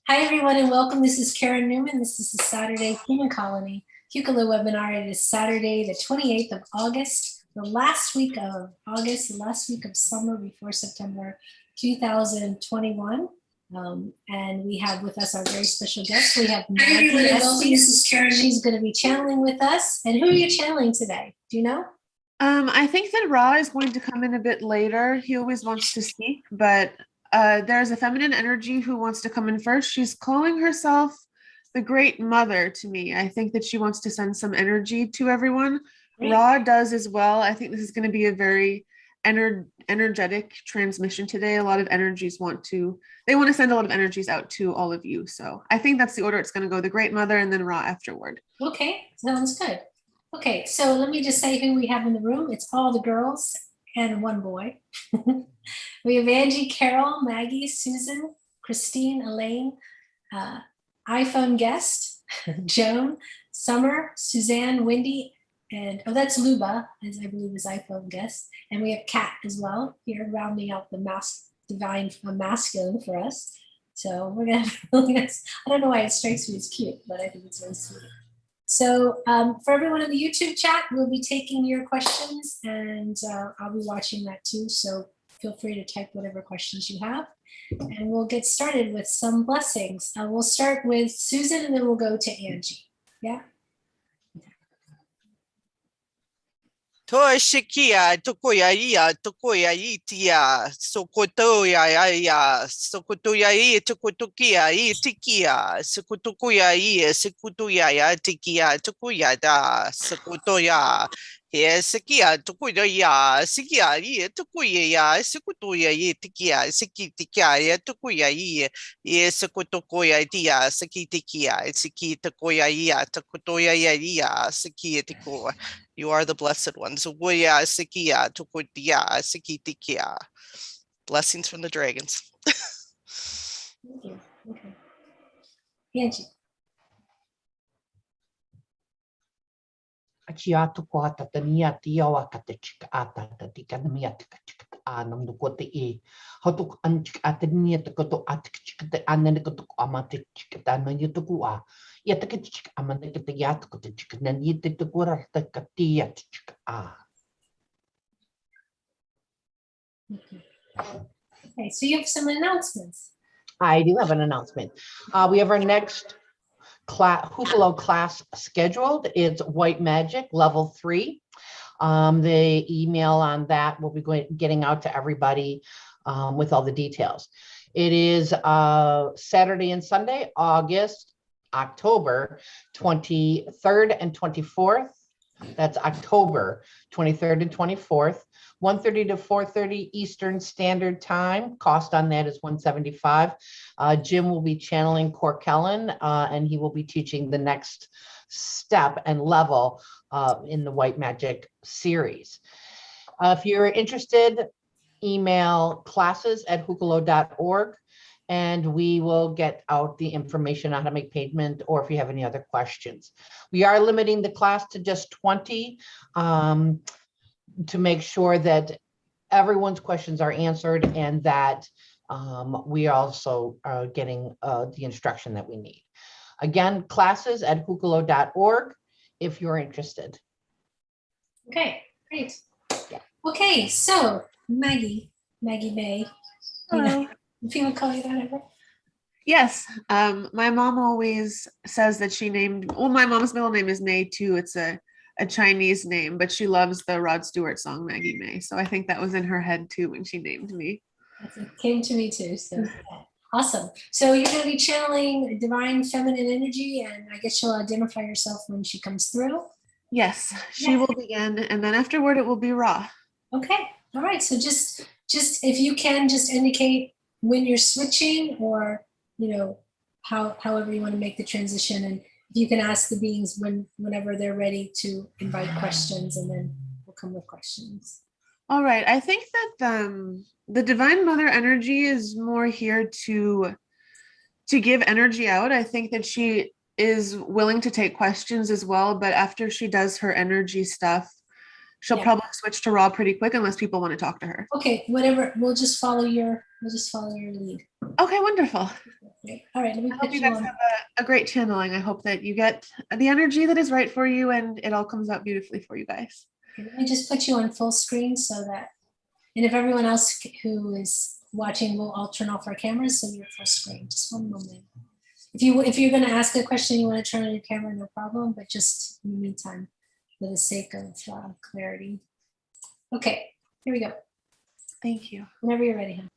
Hi, everyone, and welcome. This is Karen Newman. This is the Saturday Human Colony Hucolo webinar. It is Saturday, the 28th of August, the last week of August, the last week of summer before September 2021. And we have with us our very special guest. We have Maggie Estes. This is Karen. She's going to be channeling with us. And who are you channeling today? Do you know? I think that Ra is going to come in a bit later. He always wants to speak, but there's a feminine energy who wants to come in first. She's calling herself the Great Mother to me. I think that she wants to send some energy to everyone. Great. Ra does as well. I think this is going to be a very energetic transmission today. A lot of energies want to send a lot of energies out to all of you. So I think that's the order it's going to go, the Great Mother and then Ra afterward. Okay, sounds good. Okay, so let me just say who we have in the room. It's all the girls and one boy. We have Angie, Carol, Maggie, Susan, Christine, Elaine, iPhone guest, Joan, Summer, Suzanne, Wendy, and that's Luba, as I believe is iPhone guest. And we have Kat as well here rounding out the divine masculine for us. So we're gonna I don't know why it strikes me as cute, but I think it's very sweet. So for everyone in the YouTube chat, we'll be taking your questions and I'll be watching that too. So feel free to type whatever questions you have and we'll get started with some blessings. We'll start with Susan and then we'll go to Angie. Yeah. Toa shikia, tokoya ia, tokoya itia, sokotoya ia, sokotoya ia, tokotokia itikia, sokotokoya ia, sokotoya ia, tikia, tokoya da, sokotoya. Here, sikia, tokoya ia, sikia ia, tokoya ia, sokotoya ia, tikia, sikitikia ia, tokoya ia, sokotokoya dia, sikitikia, sikitokoya ia, tokotoya ia, sikitikoa. You are the blessed ones. Blessings from the dragons. Thank you. Okay. Angie. Achiato quata tania tioa katechika ata tatika miatika anam the kote e. Hotuk anchik atania to koto atik the ananikoto amatic chikatano yutukua. Yatakachik amanekata yatko chicken and yet the kura the katia chika. Okay, so you have some announcements. I do have an announcement. We have our next Hucolo class scheduled. It's White Magic level 3. The email on that will be getting out to everybody with all the details. It is Saturday and Sunday, October 23rd and 24th. That's October 23rd and 24th. 1:30 to 4:30 Eastern Standard Time. Cost on that is $175. Jim will be channeling Corkellen, and he will be teaching the next step and level in the White Magic series. If you're interested, email classes@hucolo.org, and we will get out the information on how to make payment or if you have any other questions. We are limiting the class to just 20. To make sure that everyone's questions are answered and that we also are getting the instruction that we need. Again, classes@hucolo.org if you're interested. Okay, great. Yeah. Okay, so Maggie May. Hello. Do people call you that ever? Yes. My mom always says that my mom's middle name is May too. It's a Chinese name, but she loves the Rod Stewart song Maggie May. So I think that was in her head too when she named me. It came to me too. So awesome. So you're going to be channeling divine feminine energy, and I guess she'll identify herself when she comes through. Yes, she will begin, and then afterward it will be Ra. Okay. All right. So just if you can just indicate when you're switching, or however you want to make the transition, and you can ask the beings whenever they're ready to invite questions, and then we'll come with questions. All right. I think that the Divine Mother energy is more here to give energy out. I think that she is willing to take questions as well, but after she does her energy stuff, she'll probably switch to Ra pretty quick unless people want to talk to her. Okay, whatever. We'll just follow your lead. Okay, wonderful. Great. All right, let me I hope put you you guys on. have a great channeling. I hope that you get the energy that is right for you and it all comes out beautifully for you guys. Okay, let me just put you on full screen so that, and if everyone else who is watching, we'll all turn off our cameras so you're full screen. Just one moment. If you're going to ask a question, you want to turn on your camera, no problem. But just in the meantime, for the sake of clarity. Okay, here we go. Thank you. Whenever you're ready, hon.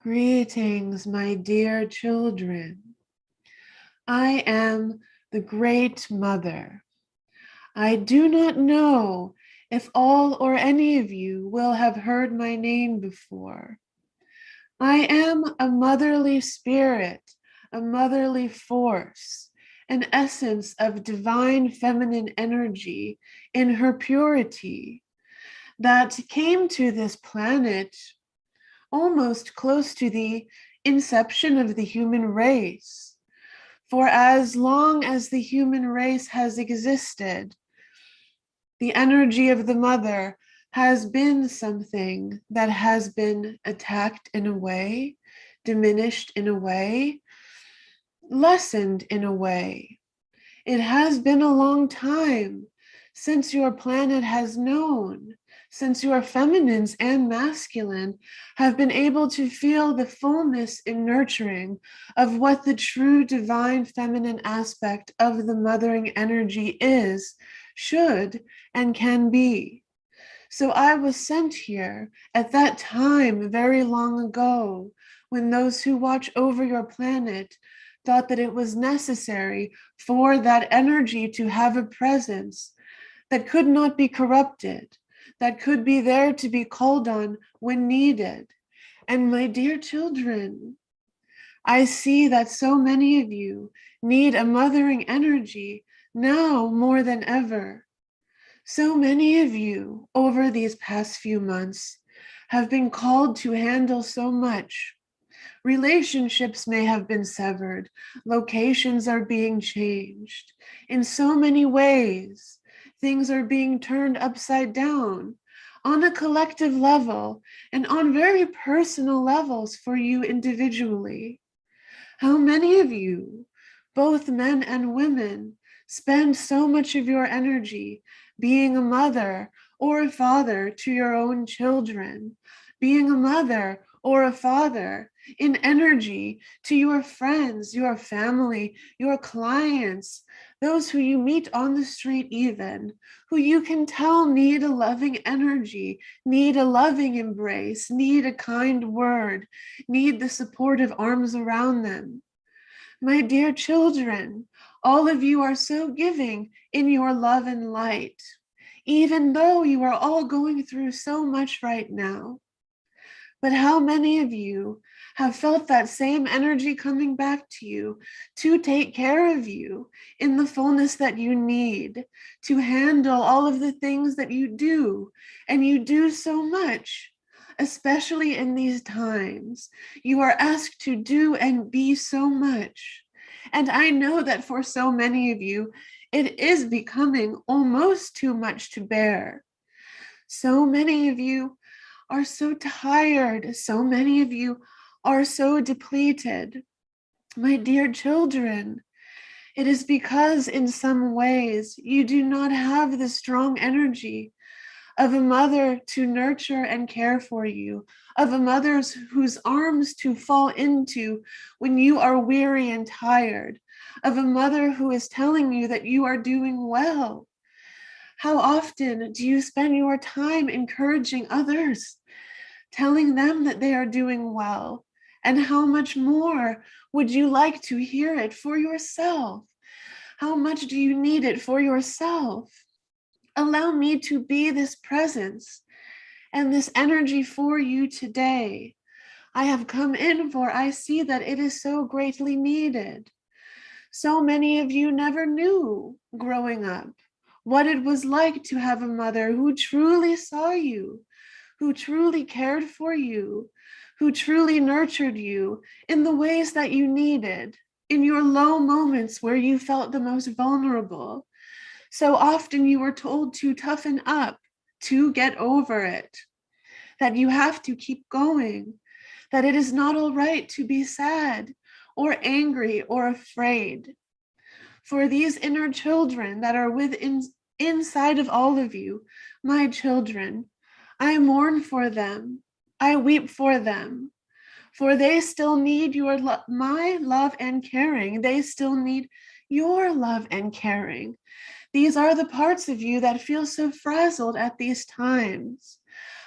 Greetings, my dear children. I am the Great Mother. I do not know if all or any of you will have heard my name before. I am a motherly spirit, a motherly force, an essence of divine feminine energy in her purity that came to this planet almost close to the inception of the human race. For as long as the human race has existed, the energy of the mother has been something that has been attacked in a way, diminished in a way, lessened in a way. It has been a long time since your planet has known, since your feminines and masculine have been able to feel the fullness and nurturing of what the true divine feminine aspect of the mothering energy is, should, and can be. So I was sent here at that time very long ago when those who watch over your planet thought that it was necessary for that energy to have a presence that could not be corrupted, that could be there to be called on when needed. And my dear children, I see that so many of you need a mothering energy now more than ever. So many of you over these past few months have been called to handle so much. Relationships may have been severed. Locations are being changed. In so many ways, things are being turned upside down on a collective level and on very personal levels for you individually. How many of you, both men and women, spend so much of your energy being a mother or a father to your own children, being a mother or a father in energy to your friends, your family, your clients, those who you meet on the street even, who you can tell need a loving energy, need a loving embrace, need a kind word, need the supportive arms around them. My dear children, all of you are so giving in your love and light, even though you are all going through so much right now. But how many of you have felt that same energy coming back to you to take care of you in the fullness that you need to handle all of the things that you do, and you do so much, especially in these times. You are asked to do and be so much. And I know that for so many of you, it is becoming almost too much to bear. So many of you are so tired. So many of you are so depleted. My dear children, it is because in some ways you do not have the strong energy of a mother to nurture and care for you, of a mother whose arms to fall into when you are weary and tired, of a mother who is telling you that you are doing well. How often do you spend your time encouraging others, telling them that they are doing well? And how much more would you like to hear it for yourself? How much do you need it for yourself? Allow me to be this presence and this energy for you today. I have come in for I see that it is so greatly needed. So many of you never knew growing up what it was like to have a mother who truly saw you, who truly cared for you, who truly nurtured you in the ways that you needed, in your low moments where you felt the most vulnerable. So often you were told to toughen up, to get over it, that you have to keep going, that it is not all right to be sad or angry or afraid. For these inner children that are inside of all of you, my children, I mourn for them. I weep for them. For they still need my love and caring. They still need your love and caring. These are the parts of you that feel so frazzled at these times.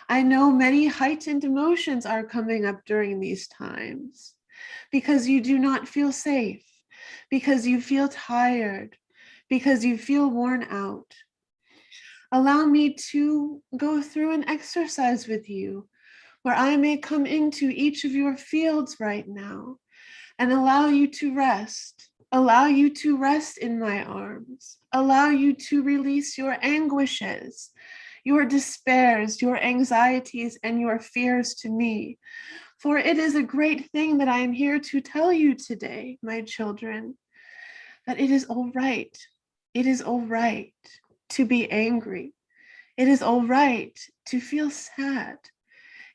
I know many heightened emotions are coming up during these times because you do not feel safe, because you feel tired, because you feel worn out. Allow me to go through an exercise with you where I may come into each of your fields right now and allow you to rest. Allow you to rest in my arms. Allow you to release your anguishes, your despairs, your anxieties, and your fears to me. For it is a great thing that I am here to tell you today, my children, that it is all right. It is all right to be angry. It is all right to feel sad.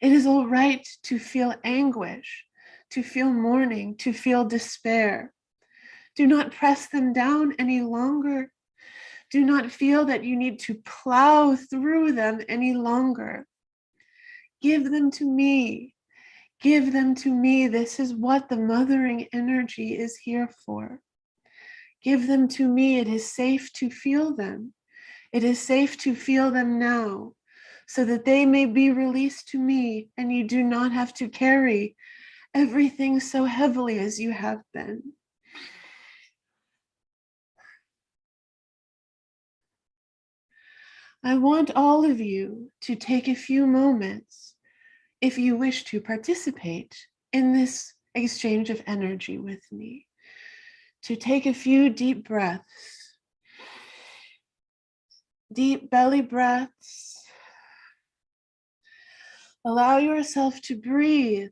It is all right to feel anguish, to feel mourning, to feel despair. Do not press them down any longer. Do not feel that you need to plow through them any longer. Give them to me. Give them to me. This is what the mothering energy is here for. Give them to me. It is safe to feel them. It is safe to feel them now, so that they may be released to me and you do not have to carry everything so heavily as you have been. I want all of you to take a few moments, if you wish to participate in this exchange of energy with me, to take a few deep breaths, deep belly breaths. Allow yourself to breathe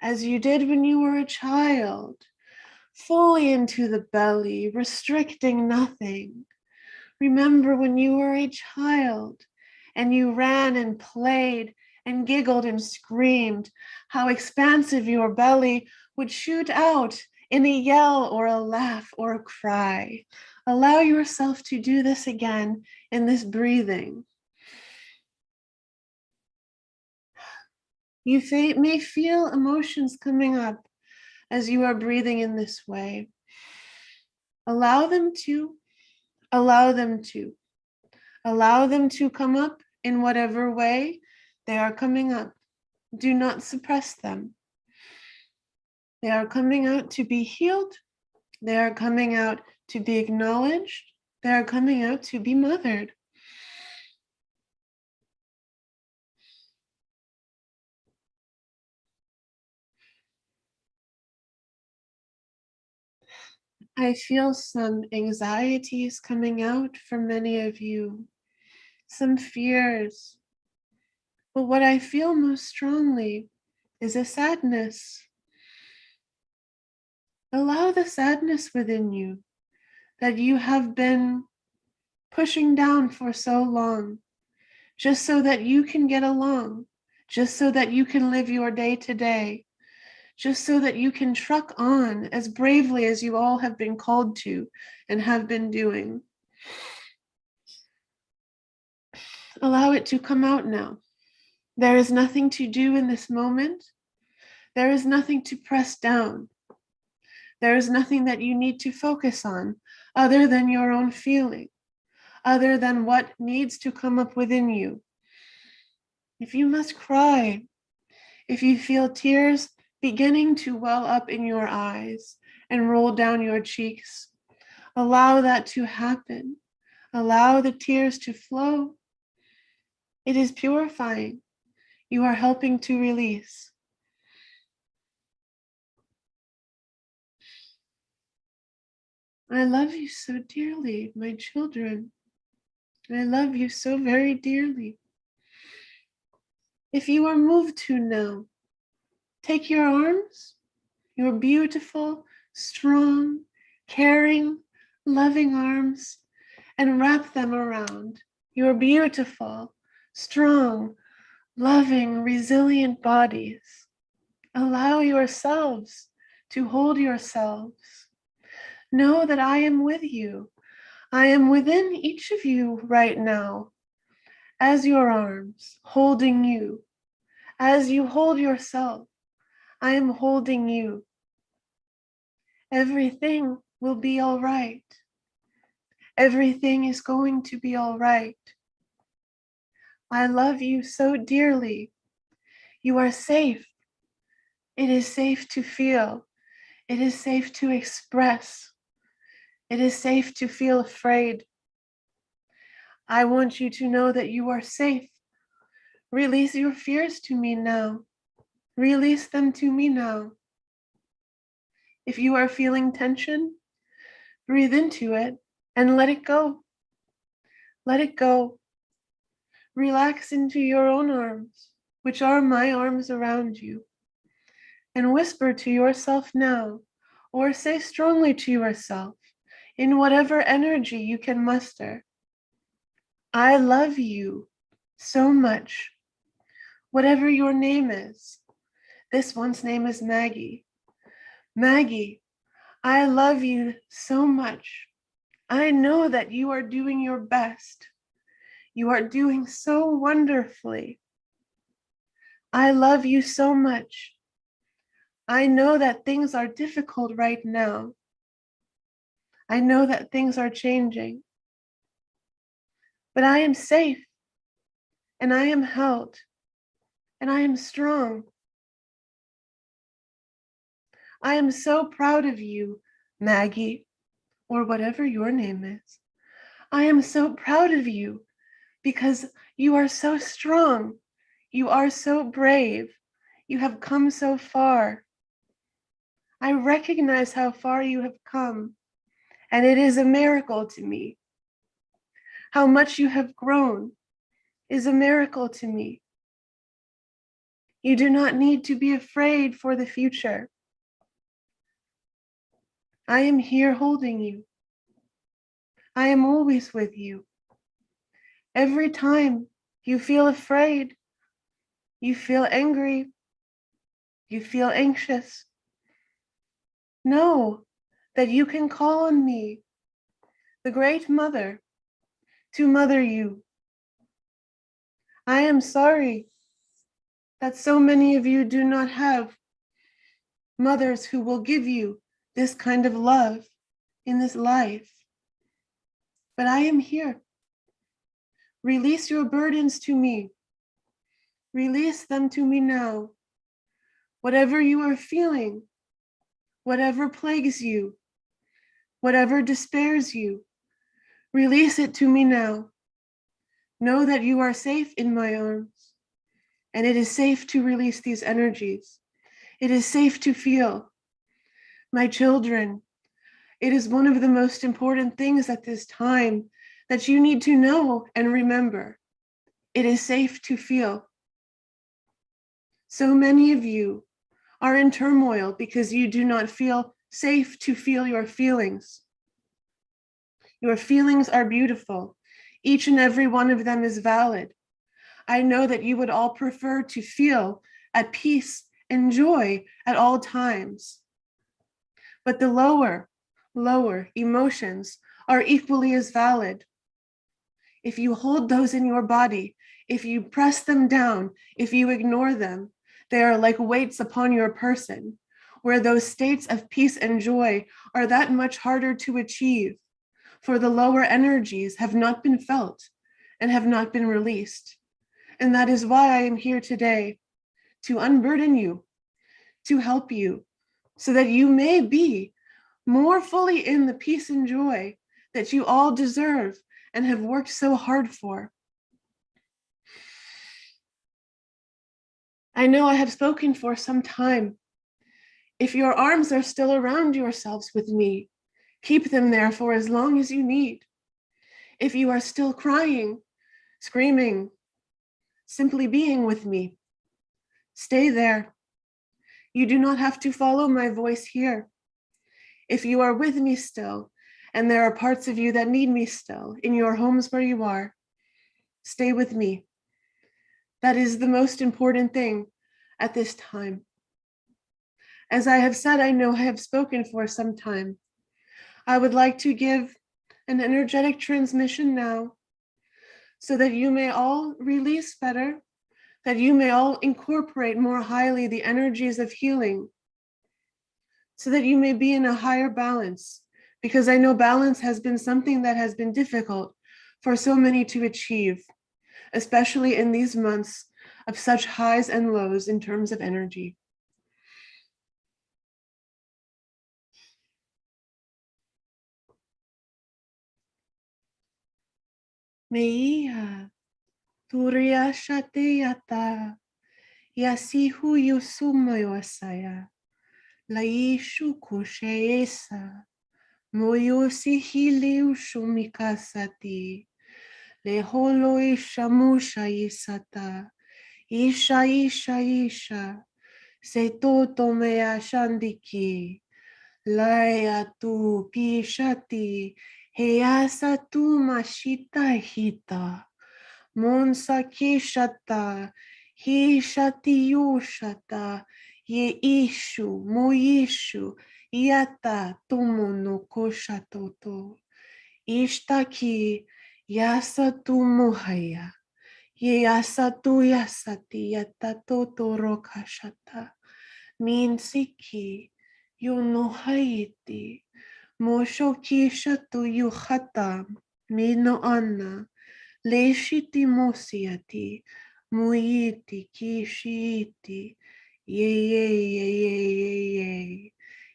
as you did when you were a child, fully into the belly, restricting nothing. Remember when you were a child and you ran and played and giggled and screamed, how expansive your belly would shoot out in a yell or a laugh or a cry. Allow yourself to do this again in this breathing. You may feel emotions coming up as you are breathing in this way. Allow them to. Allow them to. Allow them to come up in whatever way they are coming up. Do not suppress them. They are coming out to be healed They are coming out to be acknowledged. They are coming out to be mothered. I feel some anxieties coming out for many of you, some fears. But what I feel most strongly is a sadness. Allow the sadness within you that you have been pushing down for so long, just so that you can get along, just so that you can live your day to day, just so that you can truck on as bravely as you all have been called to and have been doing. Allow it to come out now. There is nothing to do in this moment. There is nothing to press down. There is nothing that you need to focus on other than your own feeling, other than what needs to come up within you. If you must cry, if you feel tears beginning to well up in your eyes and roll down your cheeks, allow that to happen. Allow the tears to flow. It is purifying. You are helping to release. I love you so dearly, my children. I love you so very dearly. If you are moved to now, take your arms, your beautiful, strong, caring, loving arms, and wrap them around your beautiful, strong, loving, resilient bodies. Allow yourselves to hold yourselves. Know that I am with you. I am within each of you right now, as your arms holding you. As you hold yourself, I am holding you. Everything will be all right. Everything is going to be all right. I love you so dearly. You are safe. It is safe to feel. It is safe to express. It is safe to feel afraid. I want you to know that you are safe. Release your fears to me now. Release them to me now. If you are feeling tension, breathe into it and let it go. Let it go. Relax into your own arms, which are my arms around you, and whisper to yourself now, or say strongly to yourself, in whatever energy you can muster, I love you so much. Whatever your name is. This one's name is Maggie. Maggie, I love you so much. I know that you are doing your best. You are doing so wonderfully. I love you so much. I know that things are difficult right now. I know that things are changing. But I am safe, and I am held, and I am strong. I am so proud of you, Maggie, or whatever your name is. I am so proud of you because you are so strong. You are so brave. You have come so far. I recognize how far you have come, and it is a miracle to me. How much you have grown is a miracle to me. You do not need to be afraid for the future. I am here holding you. I am always with you. Every time you feel afraid, you feel angry, you feel anxious, know that you can call on me, the Great Mother, to mother you. I am sorry that so many of you do not have mothers who will give you this kind of love in this life. But I am here. Release your burdens to me. Release them to me now. Whatever you are feeling, whatever plagues you, Whatever despairs you, release it to me now. Know that you are safe in my arms, and it is safe to release these energies. It is safe to feel. My children, it is one of the most important things at this time that you need to know and remember. It is safe to feel. So many of you are in turmoil because you do not feel safe to feel your feelings. Your feelings are beautiful. Each and every one of them is valid. I know that you would all prefer to feel at peace and joy at all times. But the lower emotions are equally as valid. If you hold those in your body, if you press them down, if you ignore them, they are like weights upon your person, where those states of peace and joy are that much harder to achieve, for the lower energies have not been felt and have not been released. And that is why I am here today, to unburden you, to help you, so that you may be more fully in the peace and joy that you all deserve and have worked so hard for. I know I have spoken for some time. If your arms are still around yourselves with me, keep them there for as long as you need. If you are still crying, screaming, simply being with me, stay there. You do not have to follow my voice here. If you are with me still, and there are parts of you that need me still in your homes where you are, stay with me. That is the most important thing at this time. As I have said, I know I have spoken for some time. I would like to give an energetic transmission now so that you may all release better, that you may all incorporate more highly the energies of healing, so that you may be in a higher balance, because I know balance has been something that has been difficult for so many to achieve, especially in these months of such highs and lows in terms of energy. Meiha, turia shateyata, yasihu yusumo asaya, laishu kusheesa, moyosi hileu shumikasati, leholo ishamusha isata, isha, se toto mea shandiki, laia tu pishati, heasa tu mashita hita, monsa kishata, hishati yushata, ye ishu, moishu, yata tumo no koshatoto, ishtaki, yasa tu mohaya. Ye asatu yasati yatatoto rokashata. Min siki yuno haiti. Moshoki shatu yuhata. Mino anna. Leshiti mosiati. Muiti kishiti. Ye.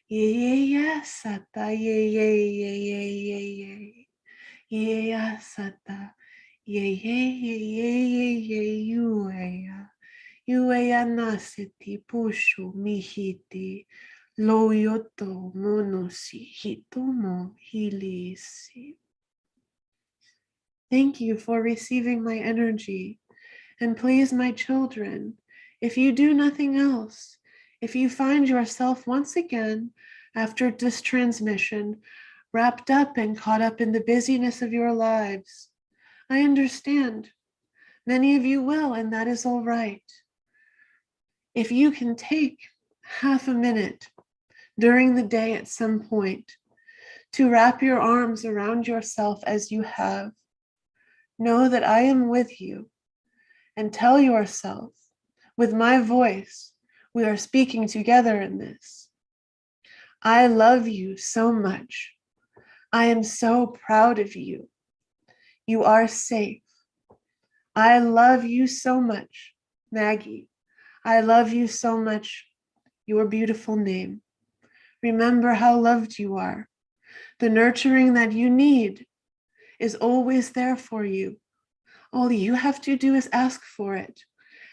Ye yasata. Ye. Ye yasata. Ye, Uea nasiti pushu mihiti, loyoto monosi hitomo hilisi. Thank you for receiving my energy. And please, my children, if you do nothing else, if you find yourself once again, after this transmission, wrapped up and caught up in the busyness of your lives, I understand. Many of you will, and that is all right. If you can take half a minute during the day at some point to wrap your arms around yourself as you have, know that I am with you, and tell yourself, with my voice, we are speaking together in this. I love you so much. I am so proud of you. You are safe. I love you so much, Maggie. I love you so much, your beautiful name. Remember how loved you are. The nurturing that you need is always there for you. All you have to do is ask for it.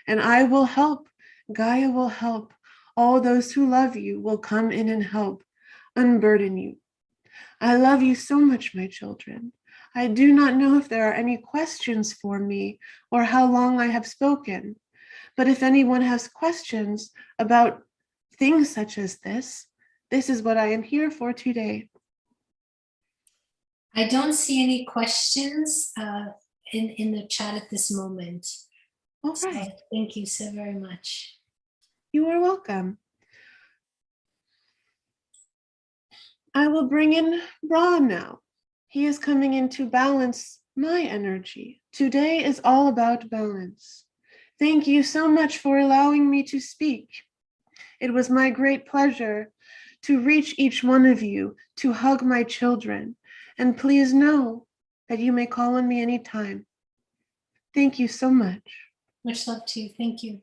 And I will help. Gaia will help. All those who love you will come in and help, unburden you. I love you so much, my children. I do not know if there are any questions for me or how long I have spoken. But if anyone has questions about things such as this is what I am here for today. I don't see any questions in the chat at this moment. All So right. thank you so very much. You are welcome. I will bring in Ra now. He is coming in to balance my energy. Today is all about balance. Thank you so much for allowing me to speak. It was my great pleasure to reach each one of you, to hug my children, and please know that you may call on me anytime. Thank you so much. Much love to you. Thank you.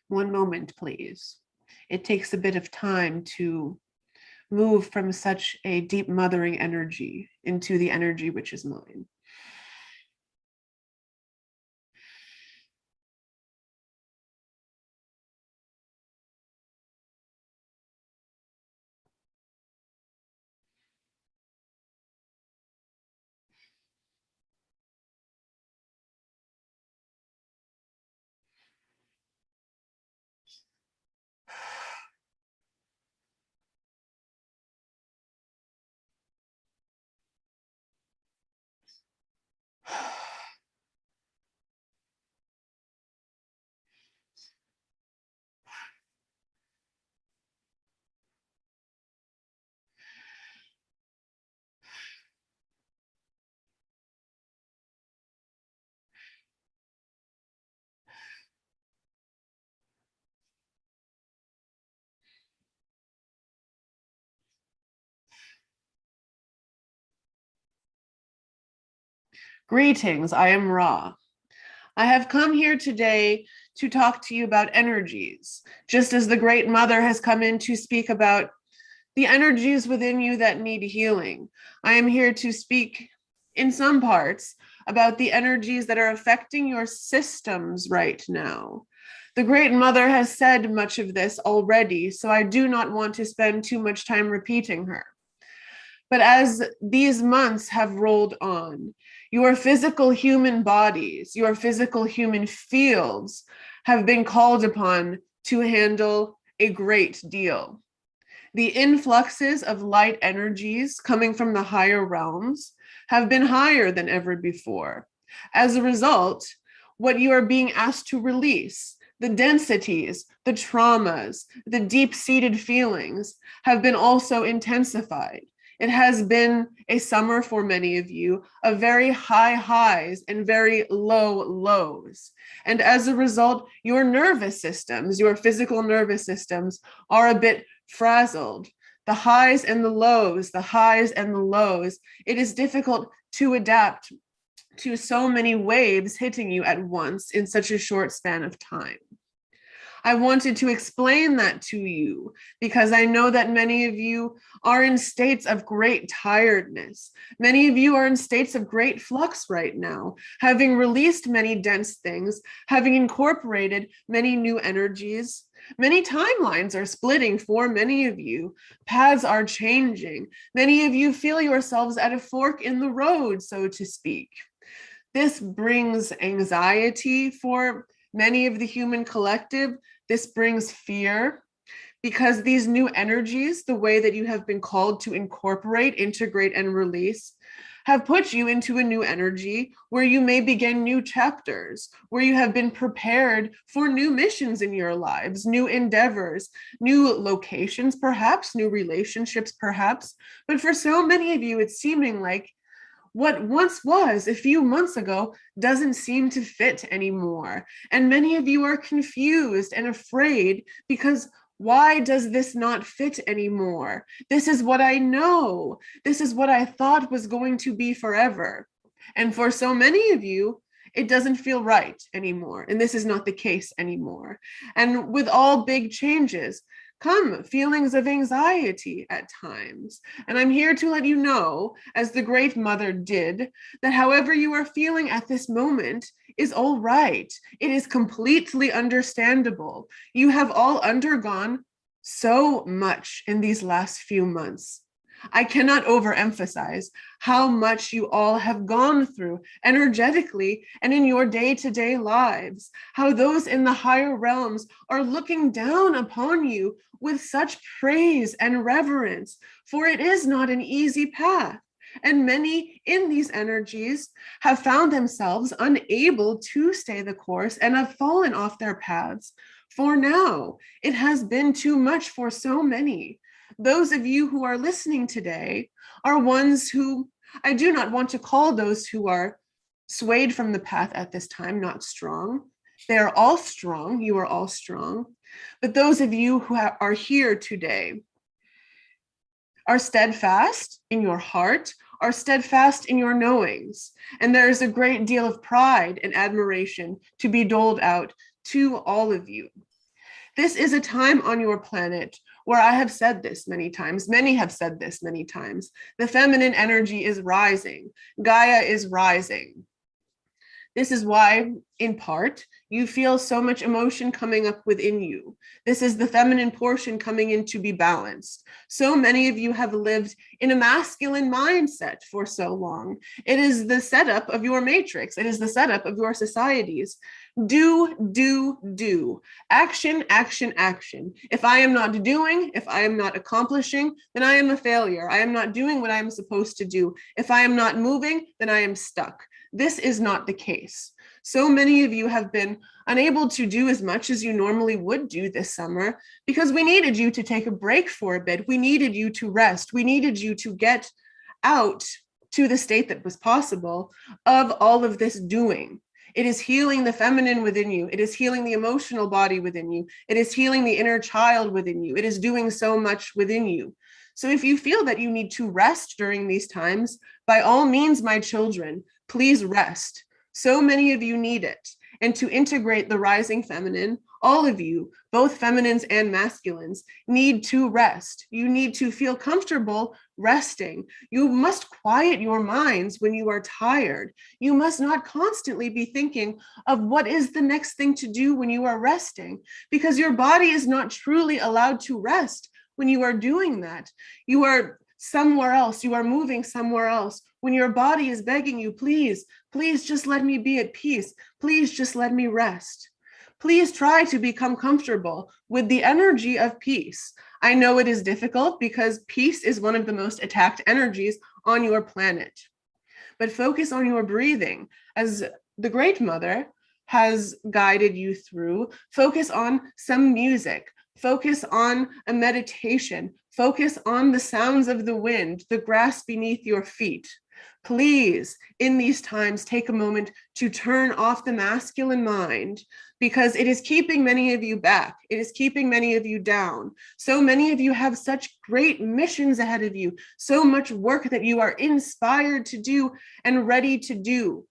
One moment, please. It takes a bit of time to move from such a deep mothering energy into the energy which is mine. Greetings, I am Ra. I have come here today to talk to you about energies, just as the Great Mother has come in to speak about the energies within you that need healing. I am here to speak in some parts about the energies that are affecting your systems right now. The Great Mother has said much of this already, so I do not want to spend too much time repeating her. But as these months have rolled on, your physical human bodies, your physical human fields have been called upon to handle a great deal. The influxes of light energies coming from the higher realms have been higher than ever before. As a result, what you are being asked to release, the densities, the traumas, the deep-seated feelings have been also intensified. It has been a summer for many of you of very high highs and very low lows. And as a result, your nervous systems, your physical nervous systems are a bit frazzled. The highs and the lows, the highs and the lows. It is difficult to adapt to so many waves hitting you at once in such a short span of time. I wanted to explain that to you because I know that many of you are in states of great tiredness. Many of you are in states of great flux right now, having released many dense things, having incorporated many new energies. Many timelines are splitting for many of you. Paths are changing. Many of you feel yourselves at a fork in the road, so to speak. This brings anxiety for many of the human collective. This brings fear because these new energies, the way that you have been called to incorporate, integrate, and release, have put you into a new energy where you may begin new chapters, where you have been prepared for new missions in your lives, new endeavors, new locations, perhaps, new relationships, perhaps. But for so many of you, it's seeming like what once was a few months ago doesn't seem to fit anymore. And many of you are confused and afraid because why does this not fit anymore? This is what I know. This is what I thought was going to be forever. And for so many of you, it doesn't feel right anymore. And this is not the case anymore. And with all big changes, come feelings of anxiety at times. And I'm here to let you know, as the Great Mother did, that however you are feeling at this moment is all right. It is completely understandable. You have all undergone so much in these last few months. I cannot overemphasize how much you all have gone through energetically and in your day-to-day lives, how those in the higher realms are looking down upon you with such praise and reverence, for it is not an easy path. And many in these energies have found themselves unable to stay the course and have fallen off their paths. For now, it has been too much for so many. Those of you who are listening today are ones who I do not want to call those who are swayed from the path at this time not strong. They are all strong. You are all strong. But those of you who are here today are steadfast in your heart, are steadfast in your knowings. And there is a great deal of pride and admiration to be doled out to all of you. This is a time on your planet where I have said this many times, many have said this many times. The feminine energy is rising. Gaia is rising. This is why, in part, you feel so much emotion coming up within you. This is the feminine portion coming in to be balanced. So many of you have lived in a masculine mindset for so long. It is the setup of your matrix. It is the setup of your societies. Do. Action, action, action. If I am not doing, if I am not accomplishing, then I am a failure. I am not doing what I am supposed to do. If I am not moving, then I am stuck. This is not the case. So many of you have been unable to do as much as you normally would do this summer because we needed you to take a break for a bit. We needed you to rest. We needed you to get out to the state that was possible of all of this doing. It is healing the feminine within you. It is healing the emotional body within you. It is healing the inner child within you. It is doing so much within you. So if you feel that you need to rest during these times, by all means, my children, please rest. So many of you need it. And to integrate the rising feminine, all of you, both feminines and masculines, need to rest. You need to feel comfortable resting. You must quiet your minds when you are tired. You must not constantly be thinking of what is the next thing to do when you are resting, because your body is not truly allowed to rest when you are doing that. You are somewhere else. You are moving somewhere else. When your body is begging you, please just let me be at peace. Please just let me rest. Please try to become comfortable with the energy of peace. I know it is difficult because peace is one of the most attacked energies on your planet. But focus on your breathing. As the Great Mother has guided you through, focus on some music. Focus on a meditation. Focus on the sounds of the wind, the grass beneath your feet. Please, in these times, take a moment to turn off the masculine mind because it is keeping many of you back. It is keeping many of you down. So many of you have such great missions ahead of you, so much work that you are inspired to do and ready to do.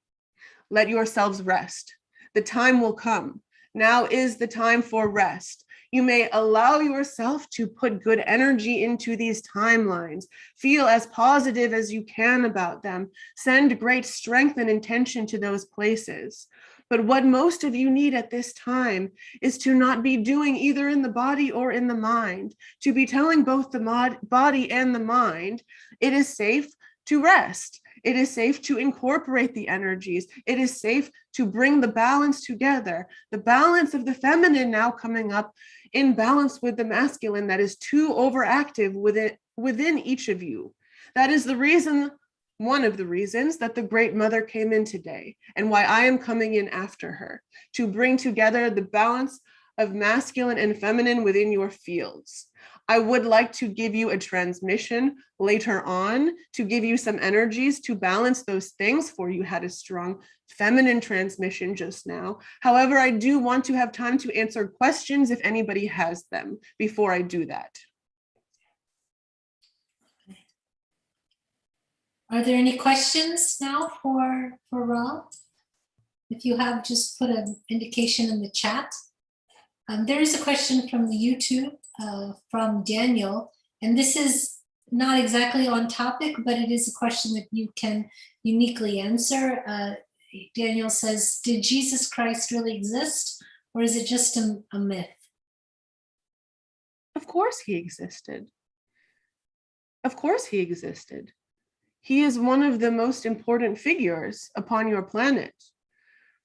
let yourselves rest. The time will come. Now is the time for rest. You may allow yourself to put good energy into these timelines. Feel as positive as you can about them. Send great strength and intention to those places. But what most of you need at this time is to not be doing either in the body or in the mind, to be telling both the body and the mind, it is safe to rest. It is safe to incorporate the energies. It is safe to bring the balance together. The balance of the feminine now coming up in balance with the masculine that is too overactive within each of you. That is the reason, one of the reasons that the Great Mother came in today and why I am coming in after her, to bring together the balance of masculine and feminine within your fields. I would like to give you a transmission later on to give you some energies to balance those things, for you had a strong feminine transmission just now. However, I do want to have time to answer questions if anybody has them before I do that. Are there any questions now for Rob? If you have, just put an indication in the chat. There is a question from the YouTube from Daniel, and this is not exactly on topic, but it is a question that you can uniquely answer. Daniel says, did Jesus Christ really exist, or is it just a myth? Of course he existed. Of course he existed. He is one of the most important figures upon your planet.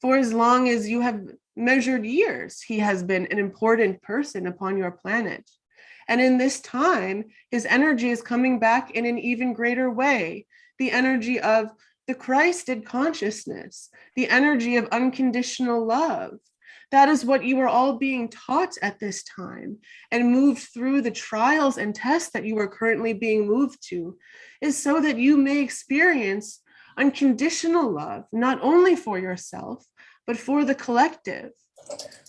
For as long as you have measured years, he has been an important person upon your planet. And in this time, his energy is coming back in an even greater way. The energy of the Christed consciousness, the energy of unconditional love. That is what you are all being taught at this time, and moved through the trials and tests that you are currently being moved to, is so that you may experience unconditional love, not only for yourself, but for the collective.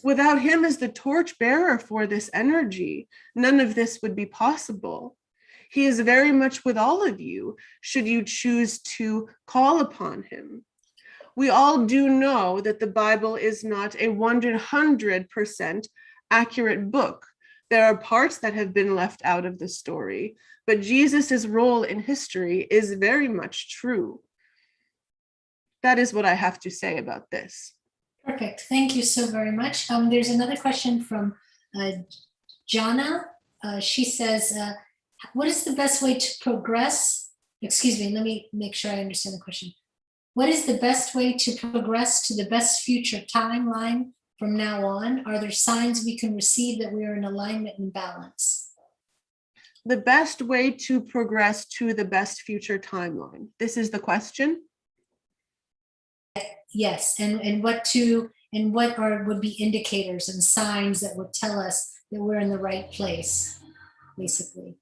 Without him as the torch bearer for this energy, none of this would be possible. He is very much with all of you, should you choose to call upon him. We all do know that the Bible is not a 100% accurate book. There are parts that have been left out of the story, but Jesus's role in history is very much true. That is what I have to say about this. Perfect. Thank you so very much. There's another question from Jana. She says, what is the best way to progress? Excuse me, let me make sure I understand the question. What is the best way to progress to the best future timeline from now on? Are there signs we can receive that we are in alignment and balance? The best way to progress to the best future timeline. This is the question? Yes, and what would be indicators and signs that would tell us that we're in the right place, basically?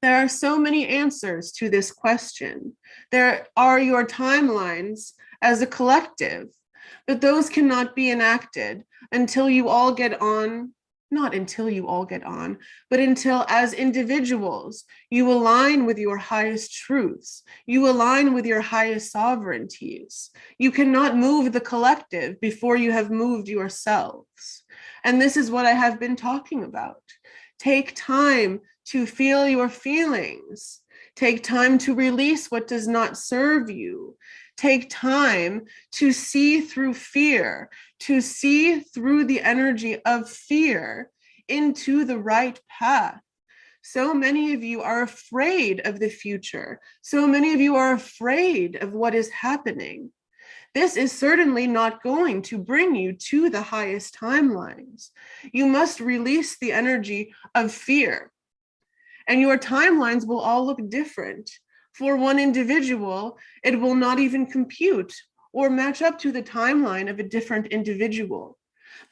There are so many answers to this question. There are your timelines as a collective, but those cannot be enacted until you all get on, not until you all get on, but until as individuals, you align with your highest truths, you align with your highest sovereignties. You cannot move the collective before you have moved yourselves. And this is what I have been talking about. Take time to feel your feelings. Take time to release what does not serve you. Take time to see through fear, to see through the energy of fear into the right path. So many of you are afraid of the future. So many of you are afraid of what is happening. This is certainly not going to bring you to the highest timelines. You must release the energy of fear. And your timelines will all look different. For one individual, it will not even compute or match up to the timeline of a different individual.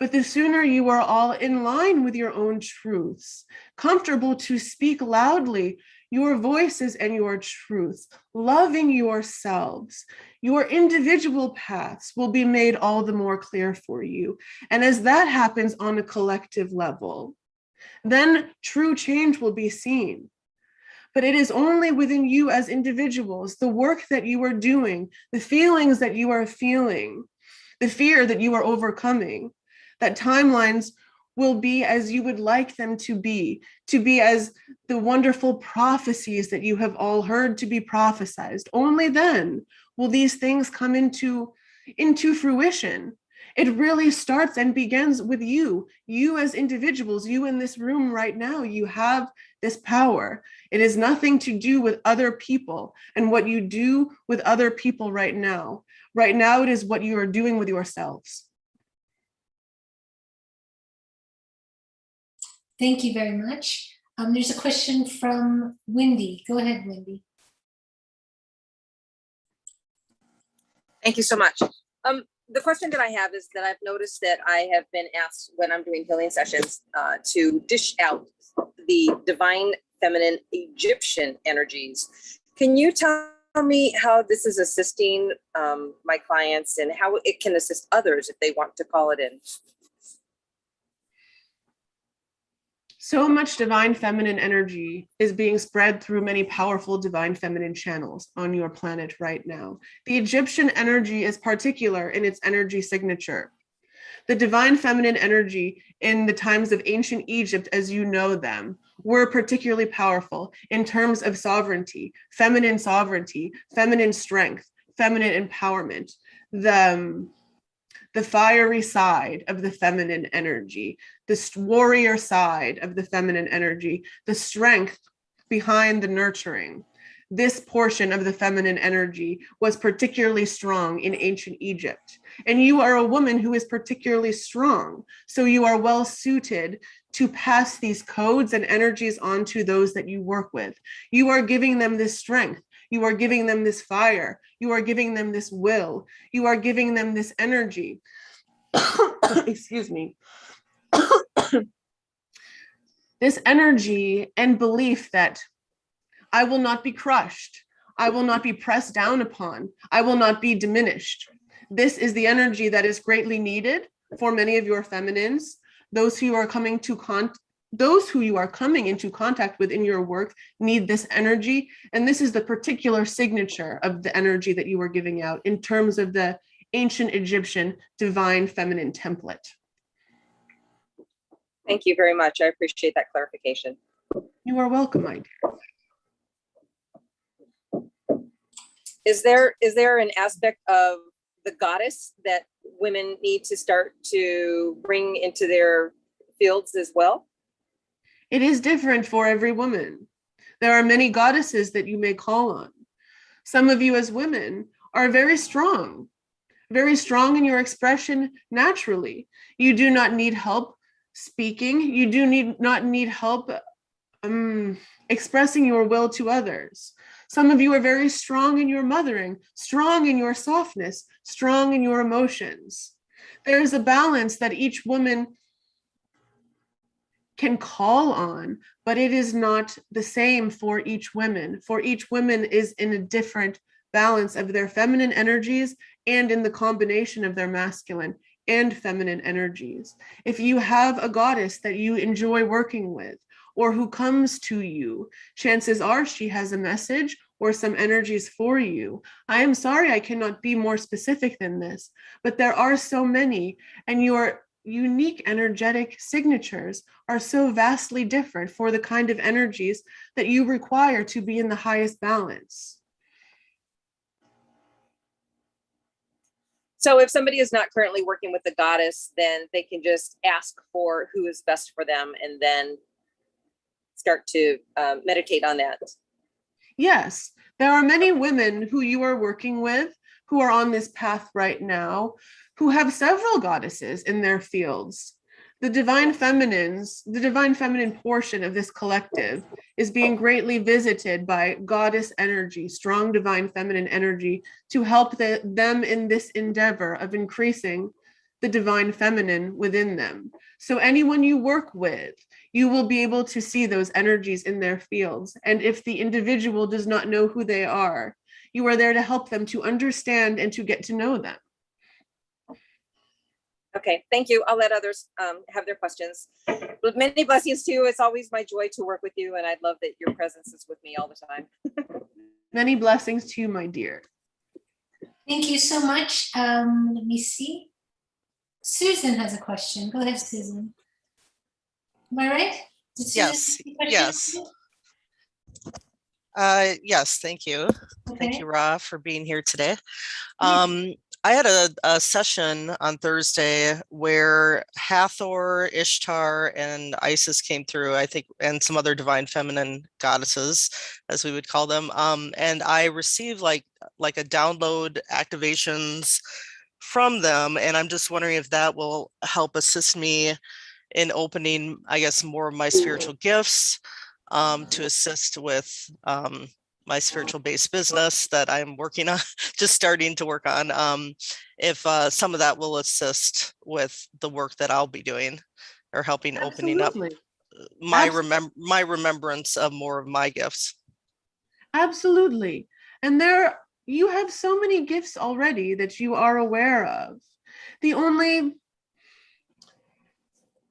But the sooner you are all in line with your own truths, comfortable to speak loudly your voices and your truths, loving yourselves, your individual paths will be made all the more clear for you. And as that happens on a collective level, then true change will be seen. But it is only within you as individuals, the work that you are doing, the feelings that you are feeling, the fear that you are overcoming, that timelines will be as you would like them to be as the wonderful prophecies that you have all heard to be prophesized. Only then will these things come into fruition. It really starts and begins with you as individuals, you in this room right now. You have this power. It is nothing to do with other people and what you do with other people right now. Right now, it is what you are doing with yourselves. Thank you very much. There's a question from Wendy. Go ahead, Wendy. Thank you so much. The question that I have is that I've noticed that I have been asked when I'm doing healing sessions to dish out the divine feminine Egyptian energies. Can you tell me how this is assisting my clients and how it can assist others if they want to call it in? So much divine feminine energy is being spread through many powerful divine feminine channels on your planet right now. The Egyptian energy is particular in its energy signature. The divine feminine energy in the times of ancient Egypt, as you know them, were particularly powerful in terms of sovereignty, feminine strength, feminine empowerment, the fiery side of the feminine energy, the warrior side of the feminine energy, the strength behind the nurturing. This portion of the feminine energy was particularly strong in ancient Egypt. And you are a woman who is particularly strong. So you are well suited to pass these codes and energies on to those that you work with. You are giving them this strength. You are giving them this fire. You are giving them this will. You are giving them this energy. Excuse me. This energy and belief that I will not be crushed. I will not be pressed down upon. I will not be diminished. This is the energy that is greatly needed for many of your feminines. Those who you are coming into contact with in your work need this energy. And this is the particular signature of the energy that you are giving out in terms of the ancient Egyptian divine feminine template. Thank you very much. I appreciate that clarification. You are welcome, my dear. Is there an aspect of the goddess that women need to start to bring into their fields as well? It is different for every woman. There are many goddesses that you may call on. Some of you as women are very strong in your expression naturally. You do not need help speaking. You do not need help expressing your will to others. Some of you are very strong in your mothering, strong in your softness, strong in your emotions. There is a balance that each woman can call on, but it is not the same for each woman. For each woman is in a different balance of their feminine energies and in the combination of their masculine and feminine energies. If you have a goddess that you enjoy working with, or who comes to you, chances are she has a message or some energies for you. I am sorry I cannot be more specific than this, but there are so many, and your unique energetic signatures are so vastly different for the kind of energies that you require to be in the highest balance. So if somebody is not currently working with the goddess, then they can just ask for who is best for them and then start to meditate on that. Yes, there are many women who you are working with who are on this path right now, who have several goddesses in their fields. The divine feminine portion of this collective is being greatly visited by goddess energy, strong divine feminine energy, to help them in this endeavor of increasing the divine feminine within them. So anyone you work with, you will be able to see those energies in their fields. And if the individual does not know who they are, you are there to help them to understand and to get to know them. Okay, thank you. I'll let others have their questions. But many blessings to you. It's always my joy to work with you, and I love that your presence is with me all the time. Many blessings to you, my dear. Thank you so much. Let me see. Susan has a question. Go ahead, Susan. Am I right? Did Susan Yes, have a question? yes. Yes, thank you. Thank Okay. you, Ra, for being here today. Yeah. I had a session on Thursday where Hathor, Ishtar, and Isis came through, I think, and some other divine feminine goddesses, as we would call them. And I received like a download activations from them. And I'm just wondering if that will help assist me in opening, I guess, more of my spiritual gifts, to assist with my spiritual based business that I'm working on, just starting to work on. If some of that will assist with the work that I'll be doing, or helping opening up Absolutely. my remembrance of more of my gifts. Absolutely. And you have so many gifts already that you are aware of.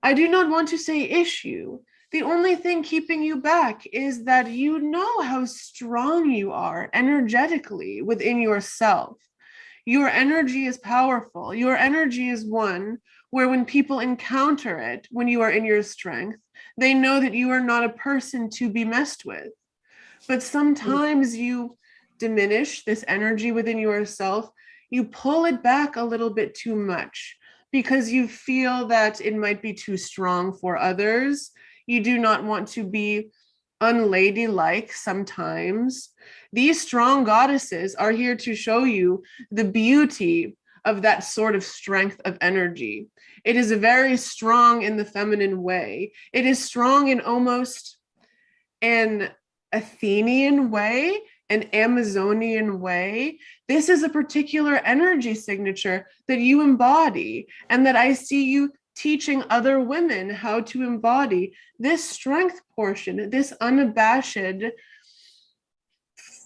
I do not want to say issue. The only thing keeping you back is that you know how strong you are energetically within yourself. Your energy is powerful. Your energy is one where when people encounter it, when you are in your strength, they know that you are not a person to be messed with. But sometimes you diminish this energy within yourself. You pull it back a little bit too much because you feel that it might be too strong for others. You do not want to be unladylike sometimes. These strong goddesses are here to show you the beauty of that sort of strength of energy. It is very strong in the feminine way. It is strong in almost an Athenian way, an Amazonian way. This is a particular energy signature that you embody, and that I see you teaching other women how to embody this strength portion, this unabashed,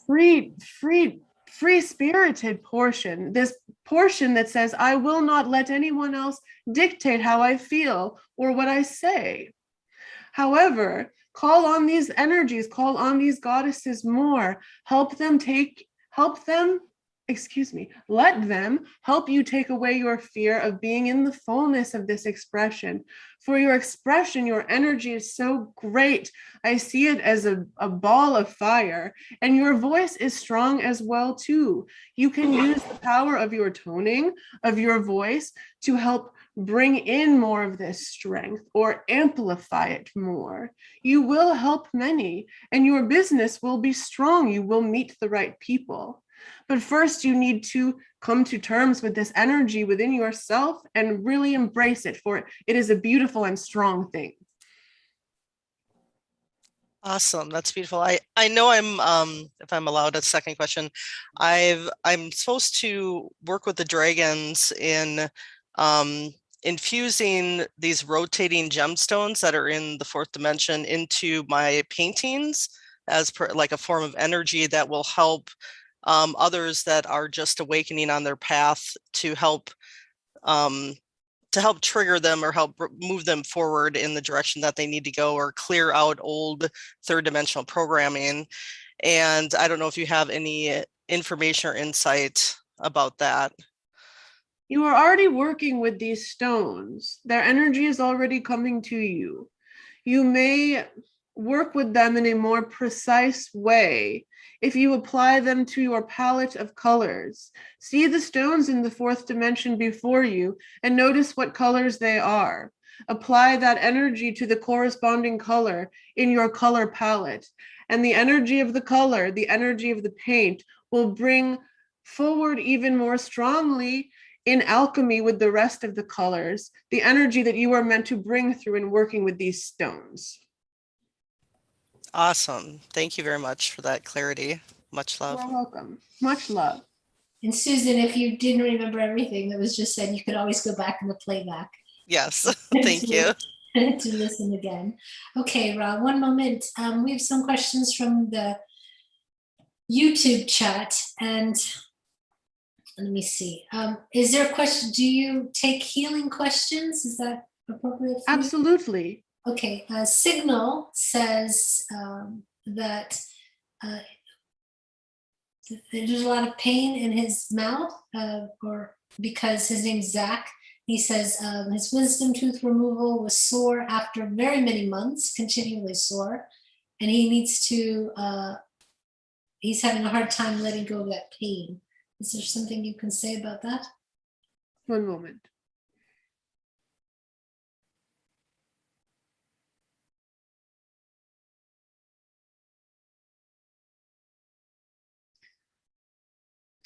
free-spirited portion, this portion that says, I will not let anyone else dictate how I feel or what I say. However, call on these energies, call on these goddesses more, let them help you take away your fear of being in the fullness of this expression. For your expression, your energy is so great. I see it as a ball of fire, and your voice is strong as well too. You can use the power of your toning, of your voice, to help bring in more of this strength or amplify it more. You will help many, and your business will be strong. You will meet the right people. But first, you need to come to terms with this energy within yourself and really embrace it, for it is a beautiful and strong thing. Awesome. That's beautiful. I know if I'm allowed a second question, I'm supposed to work with the dragons in infusing these rotating gemstones that are in the fourth dimension into my paintings as like a form of energy that will help others that are just awakening on their path, to help trigger them or help move them forward in the direction that they need to go, or clear out old third dimensional programming. And I don't know if you have any information or insight about that. You are already working with these stones. Their energy is already coming to you. You may work with them in a more precise way if you apply them to your palette of colors. See the stones in the fourth dimension before you and notice what colors they are. Apply that energy to the corresponding color in your color palette, and the energy of the color, the energy of the paint, will bring forward even more strongly in alchemy with the rest of the colors, the energy that you are meant to bring through in working with these stones. Awesome. Thank you very much for that clarity. Much love. You're welcome. Much love. And Susan, if you didn't remember everything that was just said, you could always go back in the playback. Yes, thank you. To listen again. Okay, Rob, one moment. We have some questions from the YouTube chat, and let me see. Is there a question? Do you take healing questions? Is that appropriate for you? Absolutely. Okay, Signal says that there's a lot of pain in his mouth, or because his name's Zach. He says his wisdom tooth removal was sore after very many months, continually sore, and he needs to, he's having a hard time letting go of that pain. Is there something you can say about that? One moment.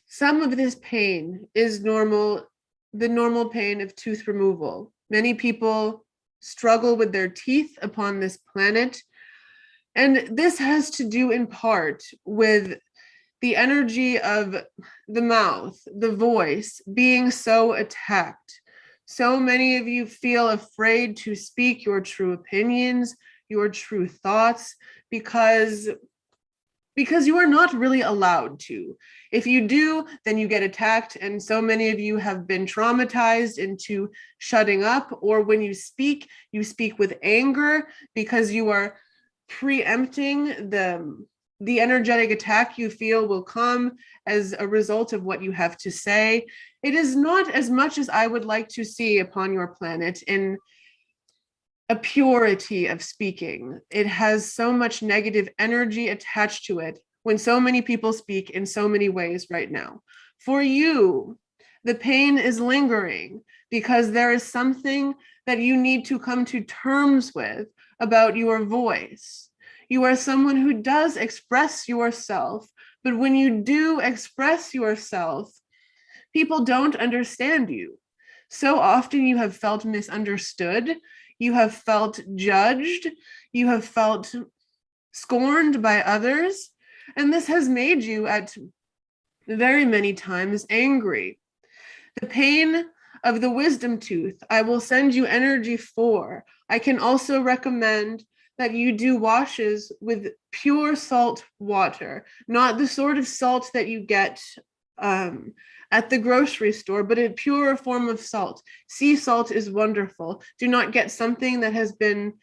Some of this pain is normal, the normal pain of tooth removal. Many people struggle with their teeth upon this planet. And this has to do in part with the energy of the mouth, the voice being so attacked. So many of you feel afraid to speak your true opinions, your true thoughts, because you are not really allowed to. If you do, then you get attacked, and so many of you have been traumatized into shutting up, or when you speak with anger because you are preempting the energetic attack you feel will come as a result of what you have to say. It is not as much as I would like to see upon your planet in a purity of speaking. It has so much negative energy attached to it when so many people speak in so many ways right now. For you, the pain is lingering because there is something that you need to come to terms with about your voice. You are someone who does express yourself, but when you do express yourself, people don't understand you. So often you have felt misunderstood, you have felt judged, you have felt scorned by others, and this has made you at very many times angry. The pain of the wisdom tooth, I will send you energy for. I can also recommend that you do washes with pure salt water, not the sort of salt that you get at the grocery store, but a pure form of salt. Sea salt is wonderful. Do not get something that has been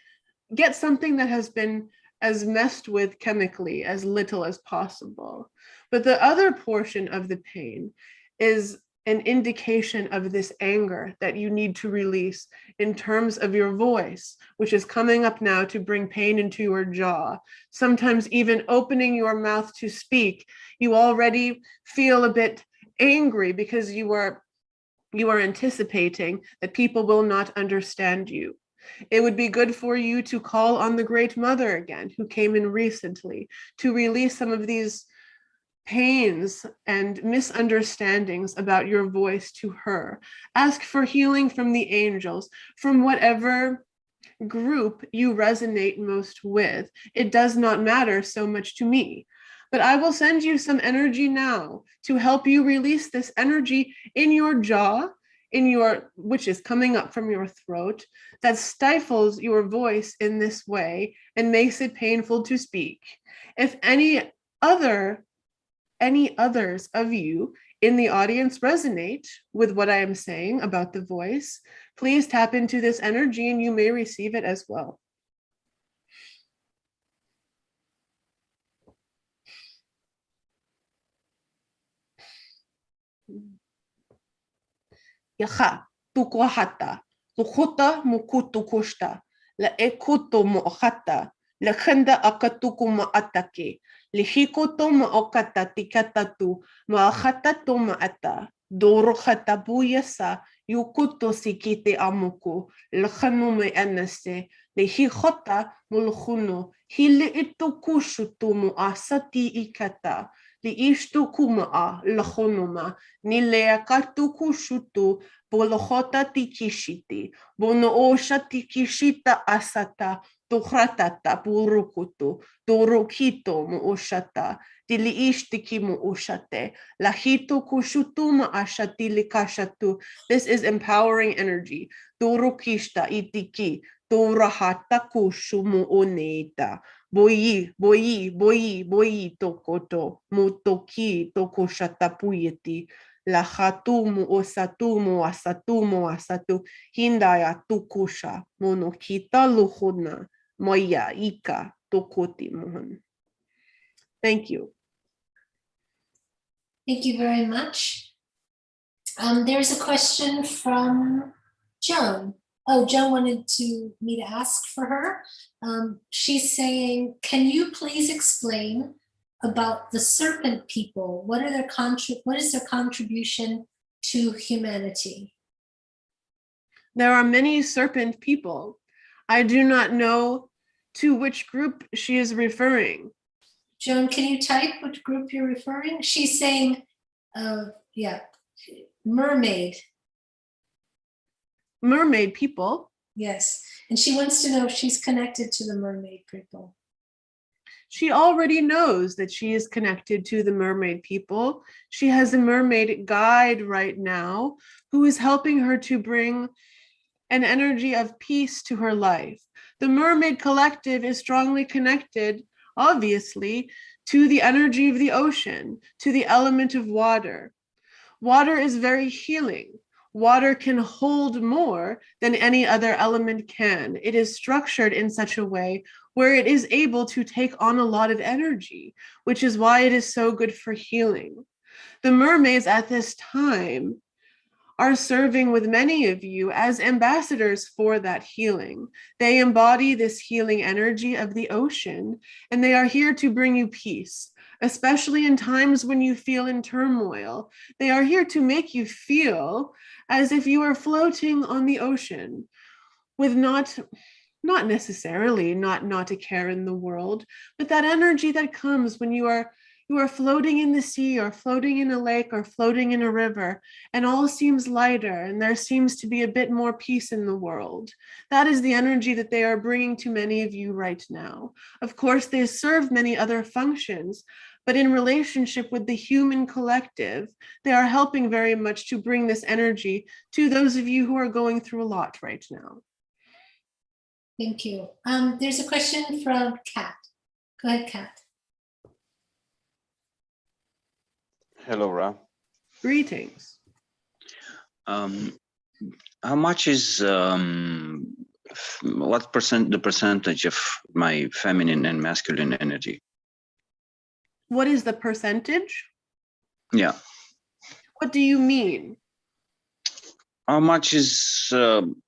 as messed with chemically as little as possible. But the other portion of the pain is an indication of this anger that you need to release in terms of your voice, which is coming up now to bring pain into your jaw. Sometimes even opening your mouth to speak, you already feel a bit angry because you are anticipating that people will not understand you. It would be good for you to call on the Great Mother again, who came in recently, to release some of these pains and misunderstandings about your voice to her. Ask for healing from the angels, from whatever group you resonate most with. It does not matter so much to me. But I will send you some energy now to help you release this energy in your jaw, which is coming up from your throat, that stifles your voice in this way and makes it painful to speak. If any others of you in the audience resonate with what I am saying about the voice, please tap into this energy and you may receive it as well. Yaha, tukohata, tukuta mukutu kushta, la ekuto mo'okata, la khanda akatuku ma'atake, lihikoto ma'okata tikatatu, ma'akata to ma'ata, dorokhata buyasa, yukuto sikite amuku, lakhanu me anase, lihikota mulkhunu, hili itukushutu mu'asati ikata, li ishtu kuma'a lakhonuma, nilea katuku shutu, bolokhota tikishiti, bono osha tikishita asata, tuhratata burukutu, dorokito mu ushata, dili ishtiki mu ushate, lahito kushutuma ashati likashatu. This is empowering energy. Dorokishta itiki, dorahata kushumu oneta. Boyi, boyi, boyi, boyi tokoto, motoki toko shatapuyeti, Lahatumu osatumu asatumu asatu hindaya tukusha monokita luhuna moya ika tokoti mohon. Thank you. Thank you very much. There's a question from Joan. Oh, Joan wanted me to ask for her. She's saying, can you please explain about the serpent people? What is their contribution to humanity? There are many serpent people. I do not know to which group she is referring. Joan, can you type which group you're referring? She's saying, yeah, mermaid. Mermaid people. Yes, and she wants to know if she's connected to the mermaid people. She already knows that she is connected to the mermaid people. She has a mermaid guide right now who is helping her to bring an energy of peace to her life. The mermaid collective is strongly connected, obviously, to the energy of the ocean, to the element of water. Water is very healing. Water can hold more than any other element can. It is structured in such a way where it is able to take on a lot of energy, which is why it is so good for healing. The mermaids at this time are serving with many of you as ambassadors for that healing. They embody this healing energy of the ocean, and they are here to bring you peace, especially in times when you feel in turmoil. They are here to make you feel as if you are floating on the ocean with not necessarily not a care in the world, but that energy that comes when you are floating in the sea or floating in a lake or floating in a river, and all seems lighter and there seems to be a bit more peace in the world. That is the energy that they are bringing to many of you right now. Of course, they serve many other functions, but in relationship with the human collective, they are helping very much to bring this energy to those of you who are going through a lot right now. Thank you. There's a question from Kat. Go ahead, Kat. Hello, Ra. Greetings. How much is the percentage of my feminine and masculine energy? What is the percentage? Yeah. What do you mean? How much is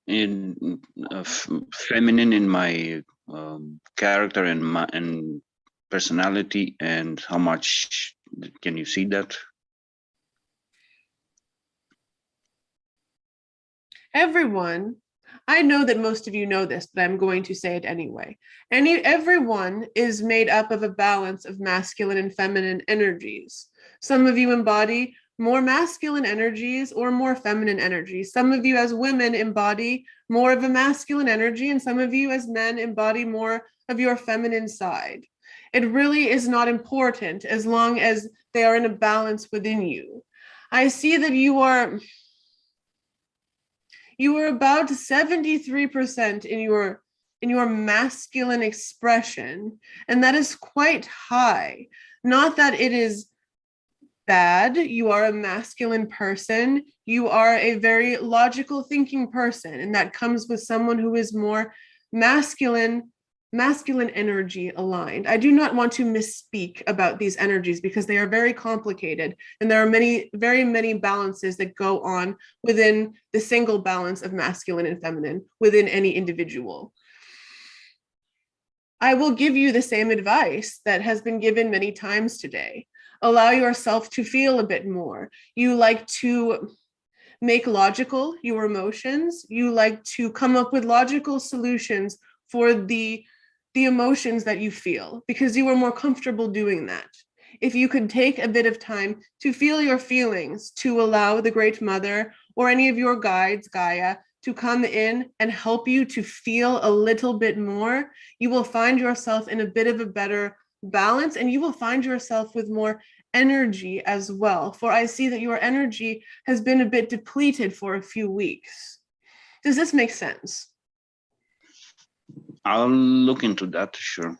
feminine in my character and personality, and how much can you see that? Everyone, I know that most of you know this, but I'm going to say it anyway. Everyone is made up of a balance of masculine and feminine energies. Some of you embody more masculine energies or more feminine energies. Some of you as women embody more of a masculine energy, and some of you as men embody more of your feminine side. It really is not important as long as they are in a balance within you. I see that you are about 73% in your masculine expression, and that is quite high. Not that it is bad. You are a masculine person. You are a very logical thinking person, and that comes with someone who is more masculine energy aligned. I do not want to misspeak about these energies because they are very complicated, and there are very many balances that go on within the single balance of masculine and feminine within any individual. I will give you the same advice that has been given many times today. Allow yourself to feel a bit more. You like to make logical your emotions. You like to come up with logical solutions for the emotions that you feel because you are more comfortable doing that. If you could take a bit of time to feel your feelings, to allow the Great Mother or any of your guides, Gaia, to come in and help you to feel a little bit more, you will find yourself in a bit of a better balance, and you will find yourself with more energy as well. For I see that your energy has been a bit depleted for a few weeks. Does this make sense? I'll look into that, sure.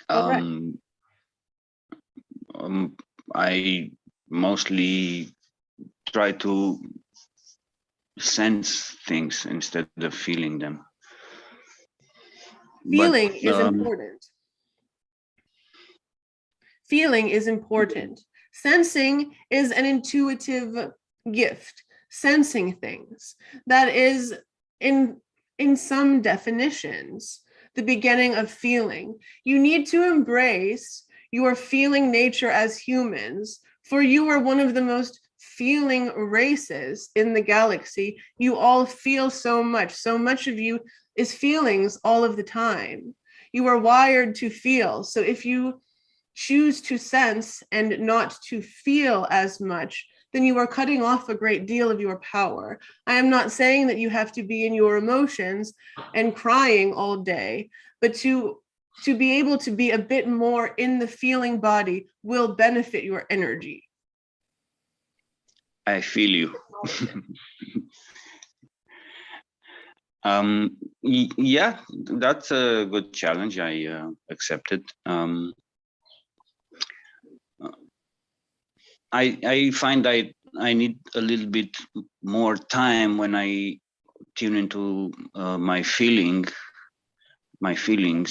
All right. I mostly try to sense things instead of feeling them. Feeling is But, important. Feeling is important. Sensing is an intuitive gift. Sensing things. That is, in some definitions, the beginning of feeling. You need to embrace your feeling nature as humans, for you are one of the most feeling races in the galaxy. You all feel so much. So much of you is feelings all of the time. You are wired to feel. So if you choose to sense and not to feel as much, then you are cutting off a great deal of your power. I am not saying that you have to be in your emotions and crying all day, but to be able to be a bit more in the feeling body will benefit your energy. I feel you. Yeah, that's a good challenge. I accept it. I find I need a little bit more time when I tune into my feelings.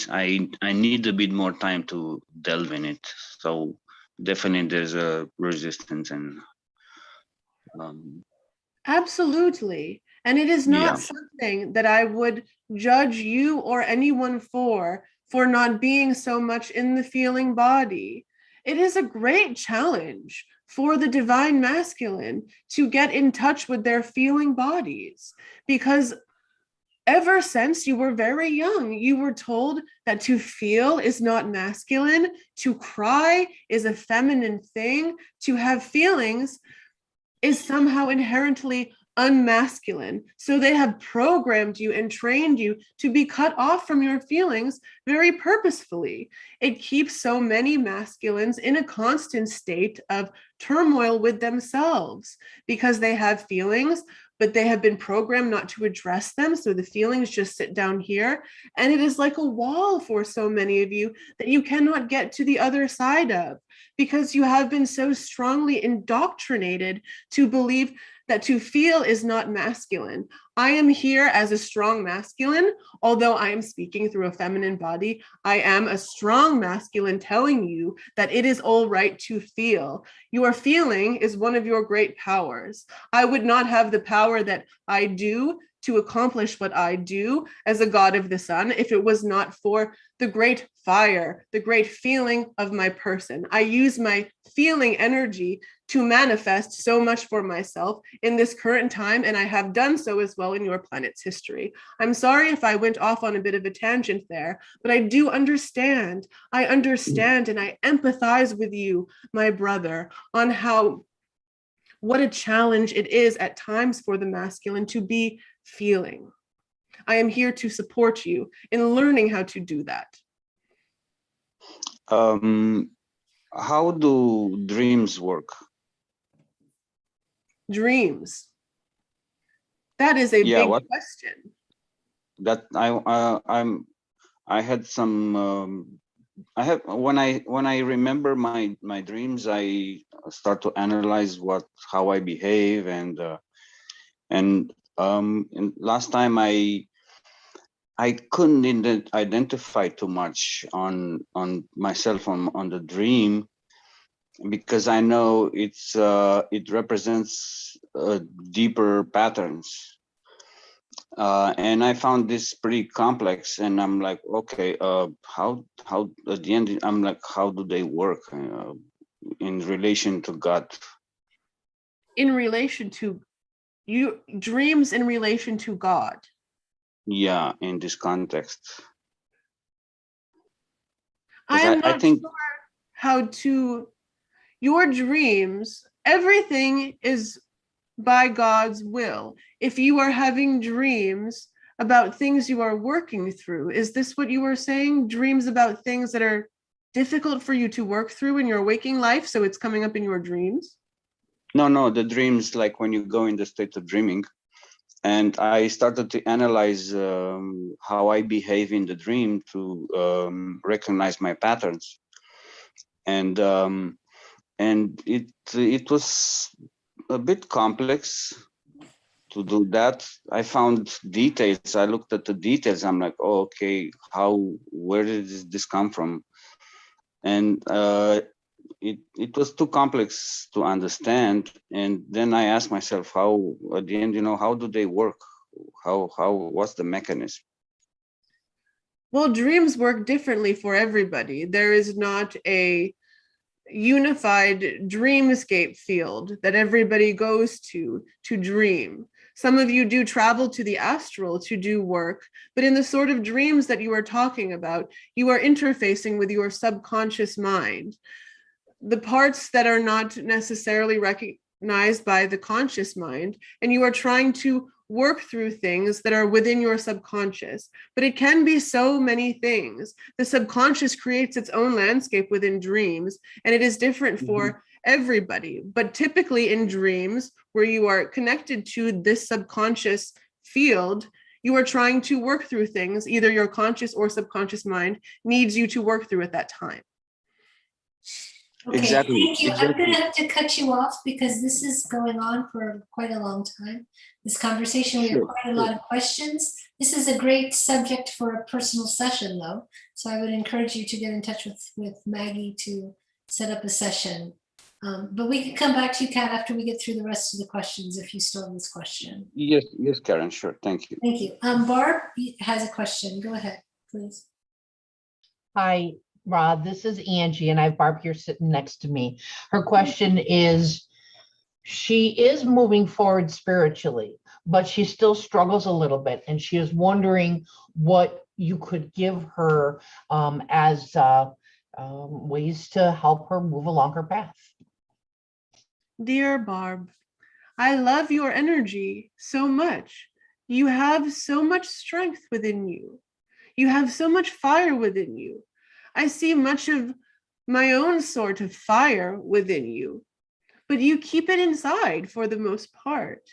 I need a bit more time to delve in it. So definitely there's a resistance and Absolutely. And it is not something that I would judge you or anyone for not being so much in the feeling body. It is a great challenge for the divine masculine to get in touch with their feeling bodies, because ever since you were very young, you were told that to feel is not masculine, to cry is a feminine thing, to have feelings is somehow inherently unmasculine. So they have programmed you and trained you to be cut off from your feelings very purposefully. It keeps so many masculines in a constant state of turmoil with themselves because they have feelings, but they have been programmed not to address them. So the feelings just sit down here. And it is like a wall for so many of you that you cannot get to the other side of, because you have been so strongly indoctrinated to believe that to feel is not masculine. I am here as a strong masculine, although I am speaking through a feminine body. I am a strong masculine telling you that it is all right to feel. Your feeling is one of your great powers. I would not have the power that I do to accomplish what I do as a god of the sun if it was not for the great fire, the great feeling of my person. I use my feeling energy to manifest so much for myself in this current time, and I have done so as well in your planet's history. I'm sorry if I went off on a bit of a tangent there, but I do understand. I understand and I empathize with you, my brother, on what a challenge it is at times for the masculine to be feeling. I am here to support you in learning how to do that. how do dreams work? Dreams. That is a big question. That I had some I have when I remember my dreams, I start to analyze how I behave, and last time I couldn't identify too much on myself on the dream, because I know it represents deeper patterns. And I found this pretty complex, and I'm like, okay, how at the end, I'm like, how do they work in relation to God? In relation to you, dreams in relation to God. Yeah, in this context. I am not sure how to, your dreams, everything is by God's will. If you are having dreams about things you are working through, is this what you are saying? Dreams about things that are difficult for you to work through in your waking life, so it's coming up in your dreams? No, the dreams, like when you go in the state of dreaming. And I started to analyze how I behave in the dream to recognize my patterns. And and it was a bit complex to do that. I found details. I looked at the details. I'm like, oh, okay, where did this come from? And it was too complex to understand. And then I asked myself, how at the end, how do they work? What's the mechanism? Well, dreams work differently for everybody. There is not a unified dreamscape field that everybody goes to dream. Some of you do travel to the astral to do work, but in the sort of dreams that you are talking about, you are interfacing with your subconscious mind. The parts that are not necessarily recognized by the conscious mind, and you are trying to work through things that are within your subconscious. But it can be so many things. The subconscious creates its own landscape within dreams, and it is different for everybody. But typically in dreams, where you are connected to this subconscious field, you are trying to work through things. Either your conscious or subconscious mind needs you to work through at that time. Okay, Exactly. thank you. I'm going to have to cut you off because this is going on for quite a long time. This conversation, we have quite a lot of questions. This is a great subject for a personal session, though. So I would encourage you to get in touch with Maggie to set up a session. But we can come back to you, Kat, after we get through the rest of the questions, if you still have this question. Yes, Karen, sure. Thank you. Thank you. Barb has a question. Go ahead, please. Hi, Rod, this is Angie, and I have Barb here sitting next to me. Her question is, she is moving forward spiritually, but she still struggles a little bit, and she is wondering what you could give her as ways to help her move along her path. Dear Barb, I love your energy so much. You have so much strength within you. You have so much fire within you. I see much of my own sort of fire within you, but you keep it inside for the most part.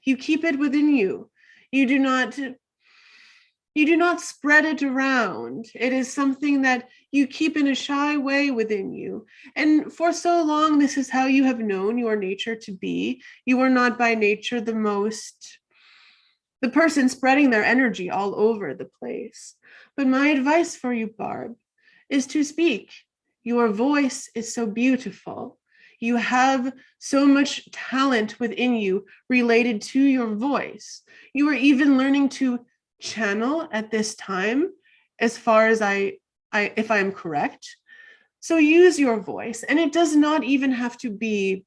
You keep it within you. You do not spread it around. It is something that you keep in a shy way within you. And for so long, this is how you have known your nature to be. You are not by nature the person spreading their energy all over the place. But my advice for you, Barb, is to speak. Your voice is so beautiful. You have so much talent within you related to your voice. You are even learning to channel at this time, as far as if I'm correct. So use your voice, and it does not even have to be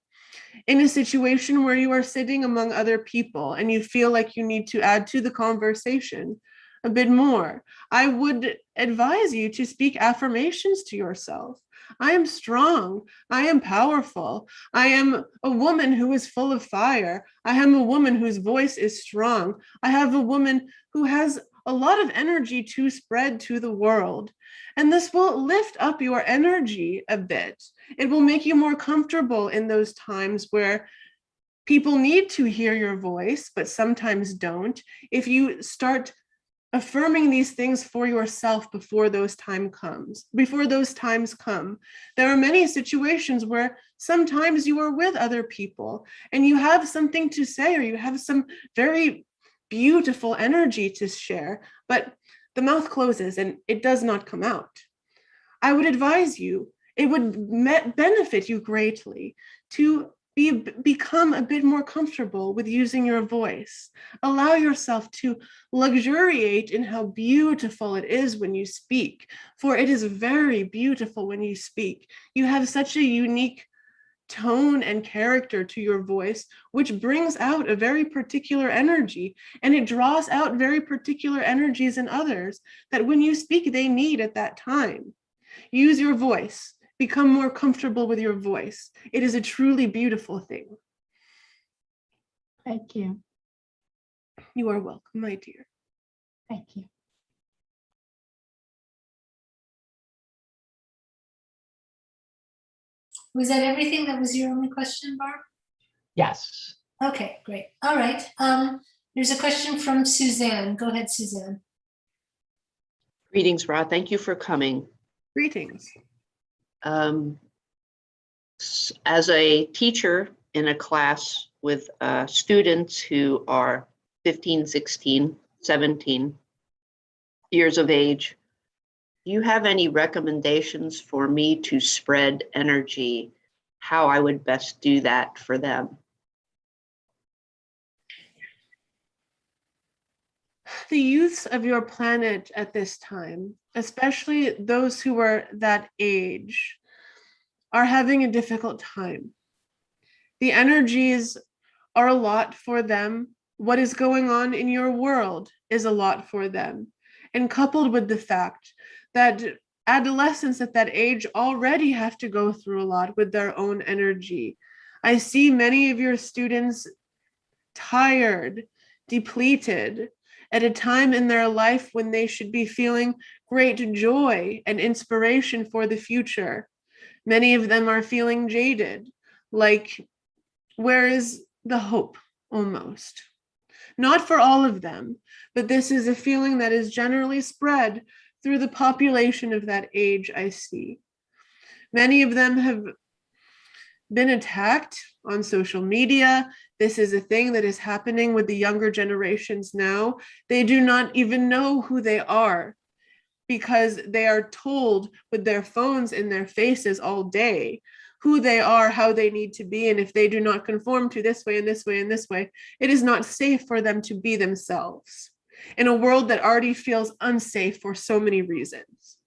in a situation where you are sitting among other people and you feel like you need to add to the conversation a bit more. I would advise you to speak affirmations to yourself. I am strong. I am powerful. I am a woman who is full of fire. I am a woman whose voice is strong. I have a woman who has a lot of energy to spread to the world. And this will lift up your energy a bit. It will make you more comfortable in those times where people need to hear your voice, but sometimes don't. If you start affirming these things for yourself before those times come. There are many situations where sometimes you are with other people and you have something to say, or you have some very beautiful energy to share, but the mouth closes and it does not come out. I would advise you, it would benefit you greatly to become a bit more comfortable with using your voice. Allow yourself to luxuriate in how beautiful it is when you speak, for it is very beautiful when you speak. You have such a unique tone and character to your voice, which brings out a very particular energy, and it draws out very particular energies in others that when you speak, they need at that time. Use your voice. Become more comfortable with your voice. It is a truly beautiful thing. Thank you. You are welcome, my dear. Thank you. Was that everything? That was your only question, Barb? Yes. Okay, great. All right. There's a question from Suzanne. Go ahead, Suzanne. Greetings, Rod. Thank you for coming. Greetings. As a teacher in a class with students who are 15, 16, 17 years of age, do you have any recommendations for me to spread energy, how I would best do that for them? The youths of your planet at this time, especially those who are that age, are having a difficult time. The energies are a lot for them. What is going on in your world is a lot for them. And coupled with the fact that adolescents at that age already have to go through a lot with their own energy. I see many of your students tired, depleted, at a time in their life when they should be feeling great joy and inspiration for the future. Many of them are feeling jaded, like, where is the hope, almost? Not for all of them, but this is a feeling that is generally spread through the population of that age I see. Many of them have been attacked on social media. This is a thing that is happening with the younger generations now. They do not even know who they are because they are told with their phones in their faces all day who they are, how they need to be, and if they do not conform to this way and this way and this way, it is not safe for them to be themselves in a world that already feels unsafe for so many reasons.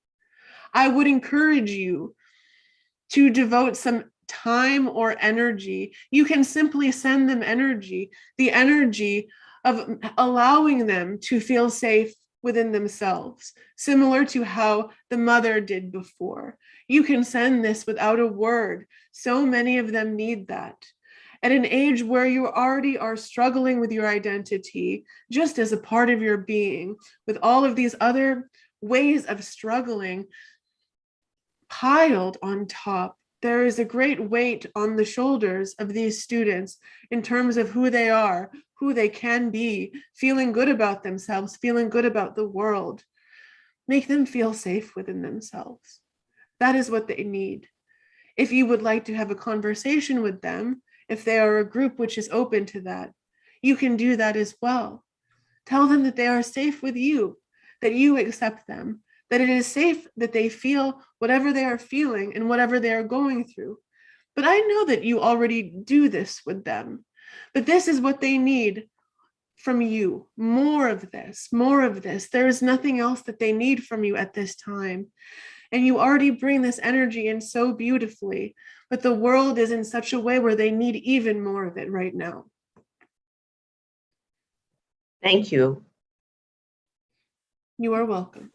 I would encourage you to devote some time or energy. You can simply send them energy, the energy of allowing them to feel safe within themselves, similar to how the mother did before. You can send this without a word. So many of them need that. At an age where you already are struggling with your identity, just as a part of your being, with all of these other ways of struggling piled on top, there is a great weight on the shoulders of these students in terms of who they are, who they can be, feeling good about themselves, feeling good about the world. Make them feel safe within themselves. That is what they need. If you would like to have a conversation with them, if they are a group which is open to that, you can do that as well. Tell them that they are safe with you, that you accept them, that it is safe that they feel whatever they are feeling and whatever they are going through. But I know that you already do this with them. But this is what they need from you. More of this, more of this. There is nothing else that they need from you at this time. And you already bring this energy in so beautifully, but the world is in such a way where they need even more of it right now. Thank you. You are welcome.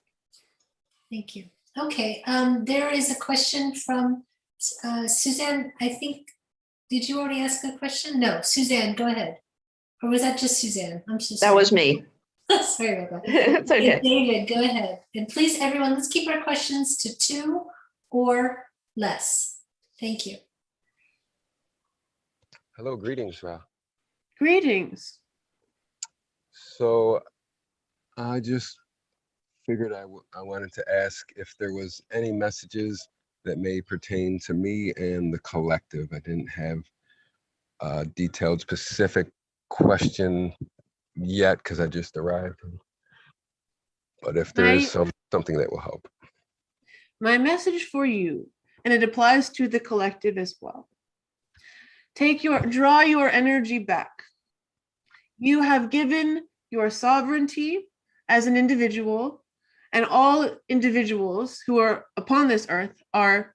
Thank you. Okay, there is a question from Suzanne. I think, did you already ask a question? No, Suzanne, go ahead. Or was that just Suzanne? I'm so sorry. That was me. Sorry about that. It's okay. David, go ahead. And please, everyone, let's keep our questions to 2 or less. Thank you. Hello, greetings, Ra. Greetings. So I just figured I wanted to ask if there was any messages that may pertain to me and the collective. I didn't have a detailed, specific question yet because I just arrived. But if there is something that will help. My message for you, and it applies to the collective as well. Draw your energy back. You have given your sovereignty as an individual, and all individuals who are upon this earth are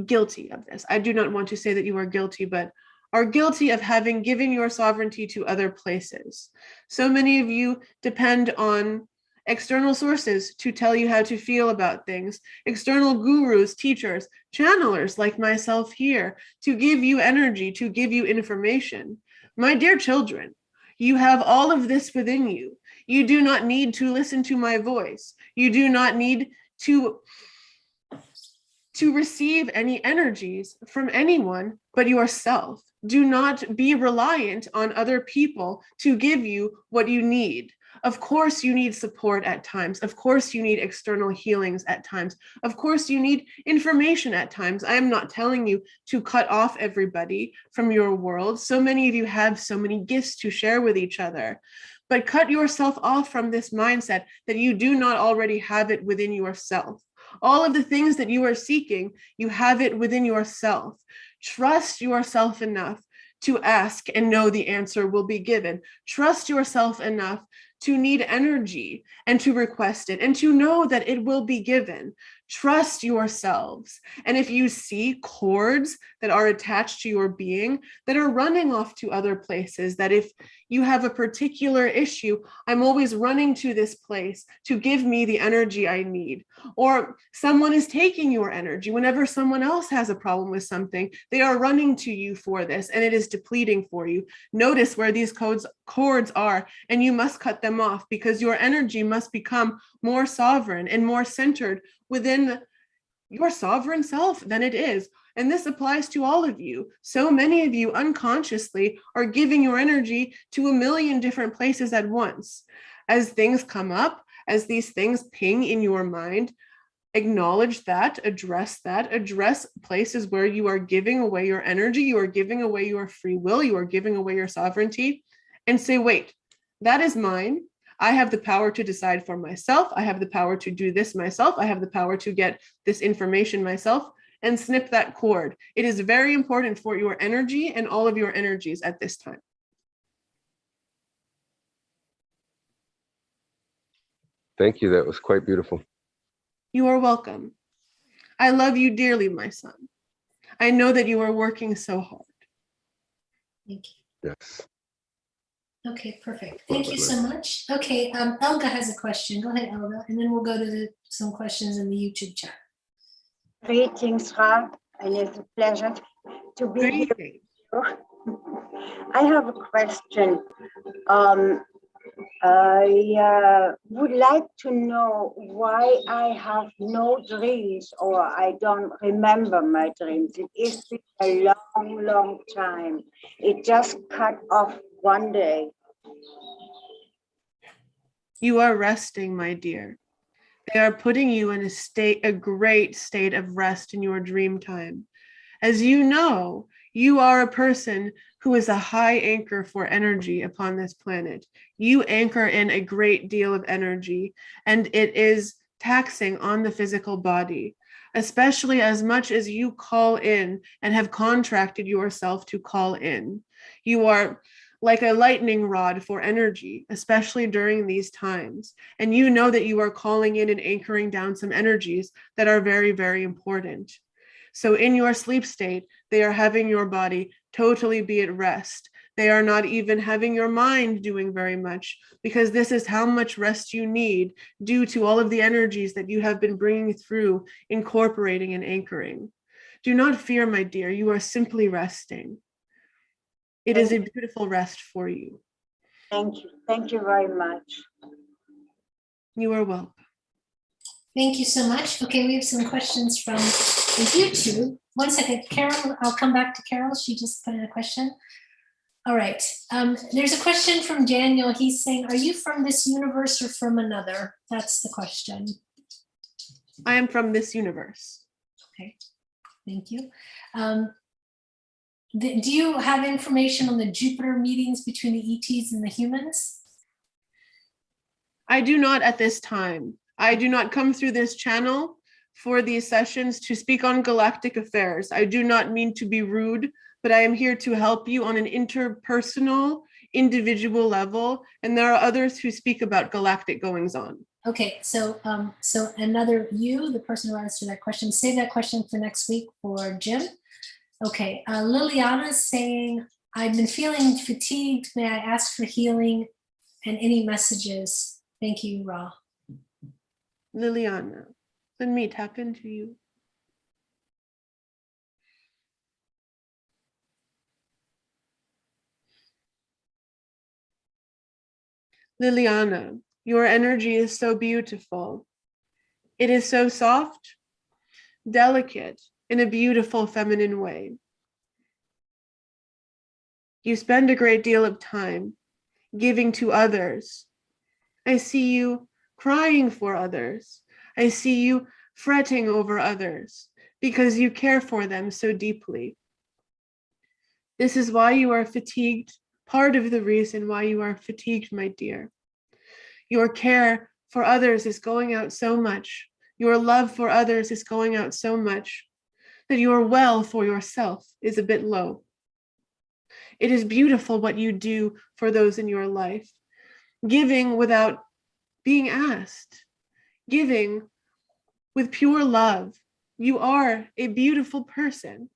guilty of this. I do not want to say that you are guilty, but are guilty of having given your sovereignty to other places. So many of you depend on external sources to tell you how to feel about things, external gurus, teachers, channelers like myself here, to give you energy, to give you information. My dear children, you have all of this within you. You do not need to listen to my voice. You do not need to receive any energies from anyone but yourself. Do not be reliant on other people to give you what you need. Of course, you need support at times. Of course, you need external healings at times. Of course, you need information at times. I am not telling you to cut off everybody from your world. So many of you have so many gifts to share with each other. But cut yourself off from this mindset that you do not already have it within yourself. All of the things that you are seeking, you have it within yourself. Trust yourself enough to ask and know the answer will be given. Trust yourself enough to need energy and to request it and to know that it will be given. Trust yourselves. And if you see cords that are attached to your being that are running off to other places, that if you have a particular issue, I'm always running to this place to give me the energy I need. Or someone is taking your energy. Whenever someone else has a problem with something, they are running to you for this, and it is depleting for you. Notice where these cords are, and you must cut them off, because your energy must become more sovereign and more centered within your sovereign self than it is. And this applies to all of you. So many of you unconsciously are giving your energy to a million different places at once. As things come up, as these things ping in your mind, acknowledge that, address places where you are giving away your energy, you are giving away your free will, you are giving away your sovereignty, and say, wait, that is mine. I have the power to decide for myself. I have the power to do this myself. I have the power to get this information myself, and snip that cord. It is very important for your energy and all of your energies at this time. Thank you. That was quite beautiful. You are welcome. I love you dearly, my son. I know that you are working so hard. Thank you. Yes. Okay, perfect. Thank you so much. Okay, Elga has a question. Go ahead, Elga, and then we'll go to some questions in the YouTube chat. Greetings, Ra, and it's a pleasure to be here with Greetings. you. I have a question. I would like to know why I have no dreams, or I don't remember my dreams. It is been a long, long time. It just cut off one day. You are resting, my dear. They are putting you in a great state of rest in your dream time. As you know, you are a person who is a high anchor for energy upon this planet. You anchor in a great deal of energy, and it is taxing on the physical body, especially as much as you call in and have contracted yourself to call in. You are like a lightning rod for energy, especially during these times. And you know that you are calling in and anchoring down some energies that are very, very important. So in your sleep state, they are having your body totally be at rest. They are not even having your mind doing very much, because this is how much rest you need due to all of the energies that you have been bringing through, incorporating and anchoring. Do not fear, my dear. You are simply resting. It is a beautiful rest for you. Thank you. Thank you very much. You are welcome. Thank you so much. Okay, we have some questions from the YouTube. One second, Carol, I'll come back to Carol. She just put in a question. All right, there's a question from Daniel. He's saying, are you from this universe or from another? That's the question. I am from this universe. Okay, thank you. Do you have information on the Jupiter meetings between the ETs and the humans? I do not at this time. I do not come through this channel for these sessions to speak on galactic affairs. I do not mean to be rude, but I am here to help you on an interpersonal, individual level, and there are others who speak about galactic goings on. Okay, so another you, the person who answered that question, save that question for next week for Jim. Okay, Liliana's saying, I've been feeling fatigued. May I ask for healing and any messages? Thank you, Ra. Liliana, let me tap into you. Liliana, your energy is so beautiful. It is so soft, delicate, in a beautiful feminine way. You spend a great deal of time giving to others I see you crying for others. I see you fretting over others because you care for them so deeply. This is why you are fatigued, part of the reason why you are fatigued, my dear. Your care for others is going out so much. Your love for others is going out so much that your well for yourself is a bit low. It is beautiful what you do for those in your life, giving without being asked, giving with pure love. You are a beautiful person.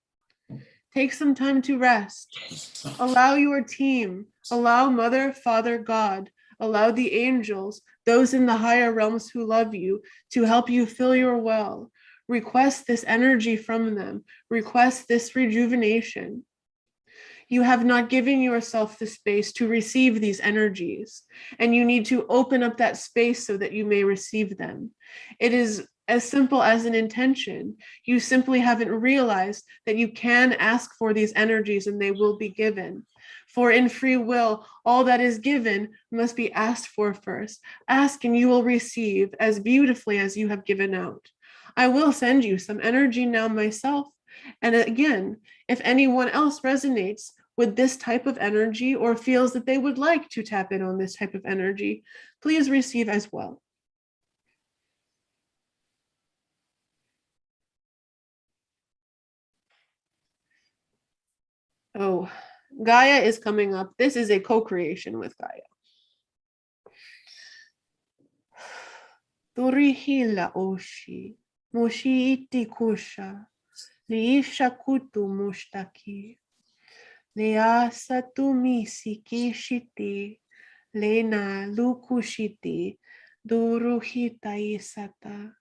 Take some time to rest. Allow your team, allow Mother, Father, God, allow the angels, those in the higher realms who love you, to help you fill your well. Request this energy from them. Request this rejuvenation. You have not given yourself the space to receive these energies, and you need to open up that space so that you may receive them. It is as simple as an intention. You simply haven't realized that you can ask for these energies and they will be given. For in free will, all that is given must be asked for first. Ask and you will receive as beautifully as you have given out. I will send you some energy now myself. And again, if anyone else resonates with this type of energy or feels that they would like to tap in on this type of energy, please receive as well. Oh, Gaia is coming up. This is a co-creation with Gaia. Turihila oshi, moshi iti kusha, liisha kutu mushtaki, leasa tumi sikishiti, lena lukushiti, duruhita isata,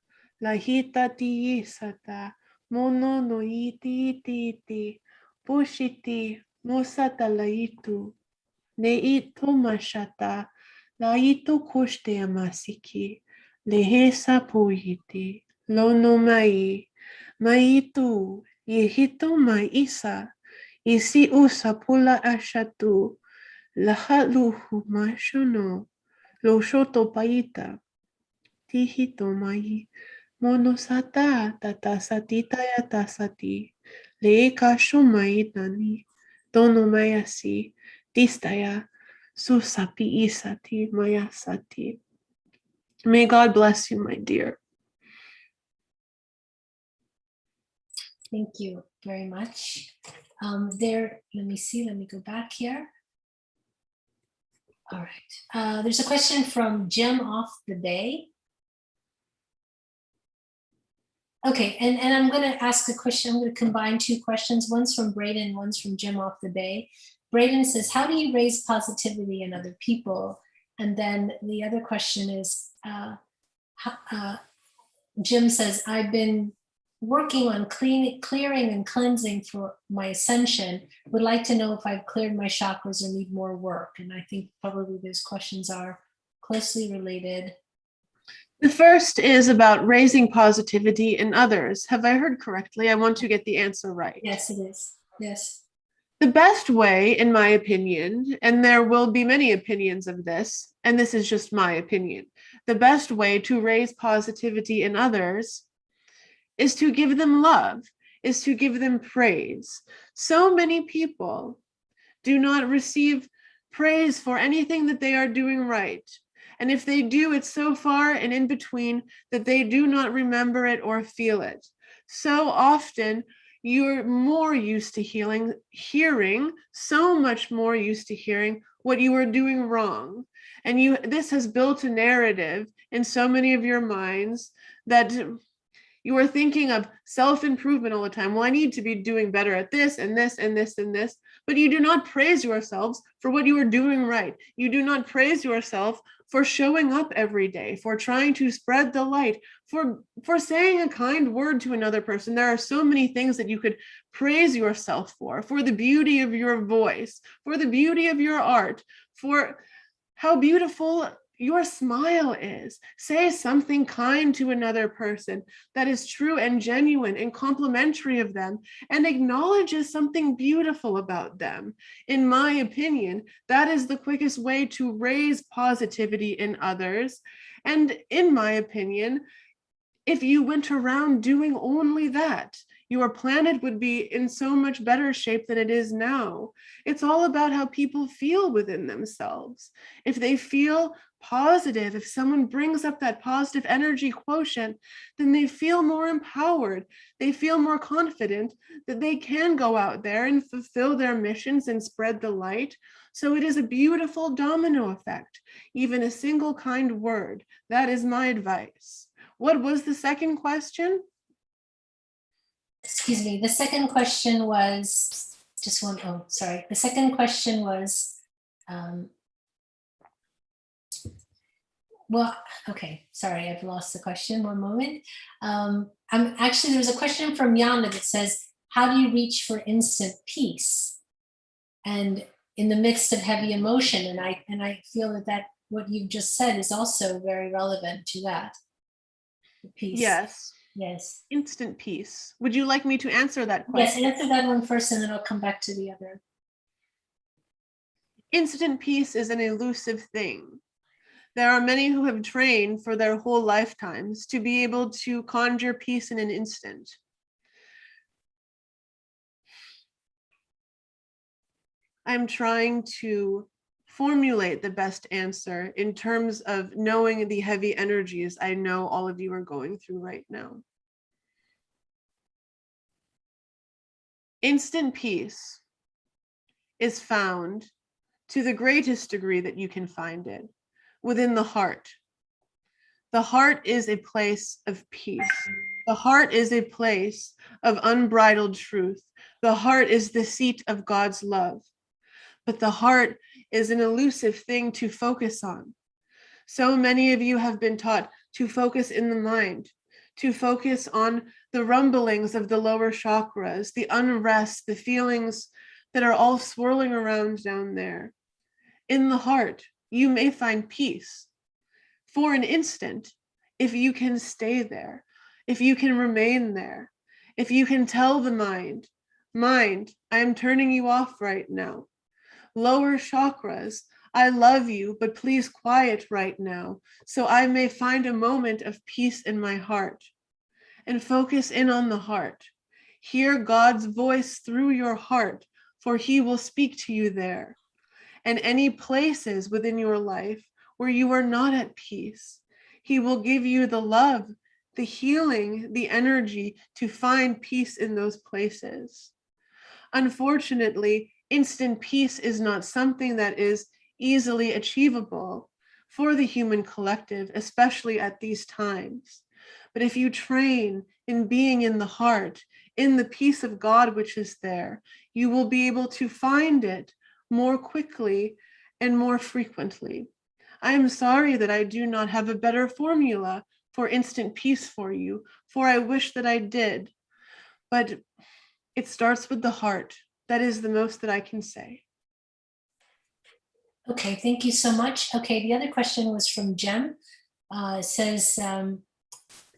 lahita ti isata, mono no iti, pushiti, musata laitu, neito mashata, laito kushte amasiki, lehesa puyiti, lono mai, maitu, yehito maisa, isi usa pula ashatu, lahaluhu mashono, lo shoto paita, tihito mai, monosata tata satita yata sati, leeka shumaitani, dono mayasi, distaya, susapi isati mayasati. May God bless you, my dear. Thank you very much. Let me see, let me go back here. All right, there's a question from Jim off the Bay. Okay, and I'm gonna ask a question, I'm gonna combine two questions. One's from Braden, one's from Jim off the Bay. Braden says, how do you raise positivity in other people? And then the other question is, Jim says, I've been working on clearing and cleansing for my ascension. Would like to know if I've cleared my chakras or need more work. And I think probably those questions are closely related. The first is about raising positivity in others. Have I heard correctly? I want to get the answer right. Yes, it is. Yes. The best way, in my opinion, and there will be many opinions of this, and this is just my opinion, the best way to raise positivity in others is to give them love, is to give them praise. So many people do not receive praise for anything that they are doing right. And if they do, it's so far and in between that they do not remember it or feel it. So often, you're more used to hearing, so much more used to hearing what you are doing wrong. And this has built a narrative in so many of your minds that you are thinking of self-improvement all the time. Well, I need to be doing better at this and this and this and this, but you do not praise yourselves for what you are doing right. You do not praise yourself for showing up every day, for trying to spread the light, for saying a kind word to another person. There are so many things that you could praise yourself for the beauty of your voice, for the beauty of your art, for how beautiful your smile is. Say something kind to another person that is true and genuine and complimentary of them and acknowledges something beautiful about them. In my opinion, that is the quickest way to raise positivity in others. And in my opinion, if you went around doing only that, your planet would be in so much better shape than it is now. It's all about how people feel within themselves. If they feel positive, if someone brings up that positive energy quotient, then they feel more empowered. They feel more confident that they can go out there and fulfill their missions and spread the light. So it is a beautiful domino effect. Even a single kind word. That is my advice. What was the second question? Excuse me, the second question was, sorry. The second question was, well, okay, sorry, I've lost the question, one moment. There was a question from Yana that says, how do you reach for instant peace? And in the midst of heavy emotion, and I feel that what you've just said is also very relevant to that. Peace. Yes. Yes. Instant peace. Would you like me to answer that question? Yes, answer that one first and then I'll come back to the other. Instant peace is an elusive thing. There are many who have trained for their whole lifetimes to be able to conjure peace in an instant. I'm trying to formulate the best answer in terms of knowing the heavy energies I know all of you are going through right now. Instant peace is found, to the greatest degree that you can find it, within the heart. The heart is a place of peace. The heart is a place of unbridled truth. The heart is the seat of God's love. But the heart is an elusive thing to focus on. So many of you have been taught to focus in the mind, to focus on the rumblings of the lower chakras, the unrest, the feelings that are all swirling around down there. In the heart, you may find peace for an instant if you can stay there, if you can remain there, if you can tell the mind, I am turning you off right now. Lower chakras, I love you, but please quiet right now so I may find a moment of peace in my heart. And focus in on the heart. Hear God's voice through your heart, for he will speak to you there. And any places within your life where you are not at peace, he will give you the love, the healing, the energy to find peace in those places. Unfortunately, instant peace is not something that is easily achievable for the human collective, especially at these times. But if you train in being in the heart, in the peace of God which is there, you will be able to find it more quickly and more frequently. I am sorry that I do not have a better formula for instant peace for you, for I wish that I did. But it starts with the heart. That is the most that I can say. Okay, thank you so much. Okay, the other question was from Jem. It says,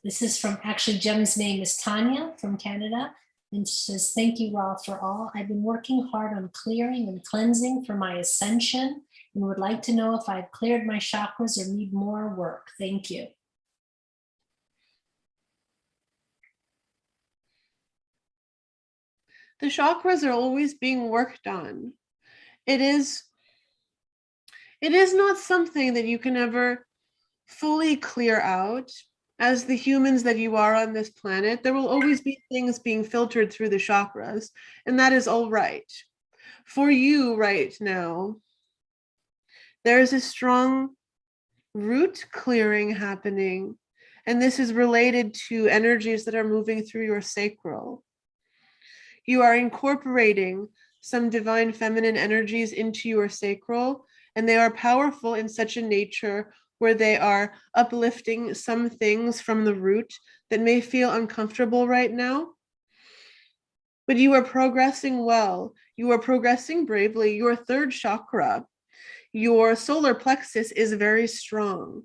this is from, actually Jem's name is Tanya from Canada. And she says, thank you, Ra, for all. I've been working hard on clearing and cleansing for my ascension and would like to know if I've cleared my chakras or need more work. Thank you. The chakras are always being worked on. It is not something that you can ever fully clear out. As the humans that you are on this planet, there will always be things being filtered through the chakras, and that is all right. For you right now, there is a strong root clearing happening, and this is related to energies that are moving through your sacral. You are incorporating some divine feminine energies into your sacral, and they are powerful in such a nature where they are uplifting some things from the root that may feel uncomfortable right now. But you are progressing well. You are progressing bravely. Your third chakra, your solar plexus is very strong,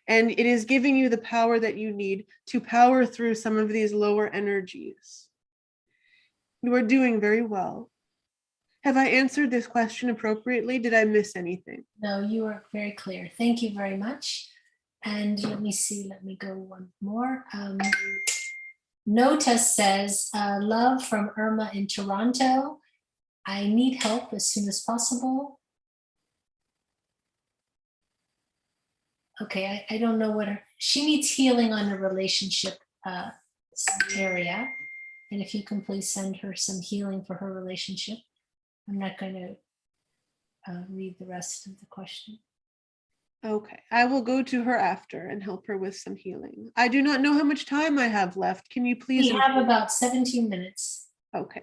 and it is giving you the power that you need to power through some of these lower energies. You are doing very well. Have I answered this question appropriately? Did I miss anything? No, you are very clear. Thank you very much. And let me see, let me go one more. Nota says, love from Irma in Toronto. I need help as soon as possible. Okay, I don't know what she needs healing on the relationship area. And if you can please send her some healing for her relationship. I'm not going to read the rest of the question. Okay, I will go to her after and help her with some healing. I do not know how much time I have left. Can you please? We have about 17 minutes. Okay.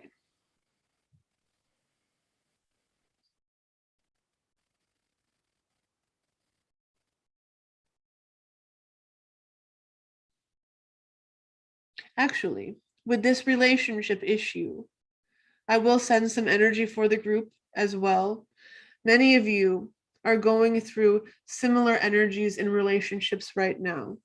Actually, with this relationship issue, I will send some energy for the group as well. Many of you are going through similar energies in relationships right now.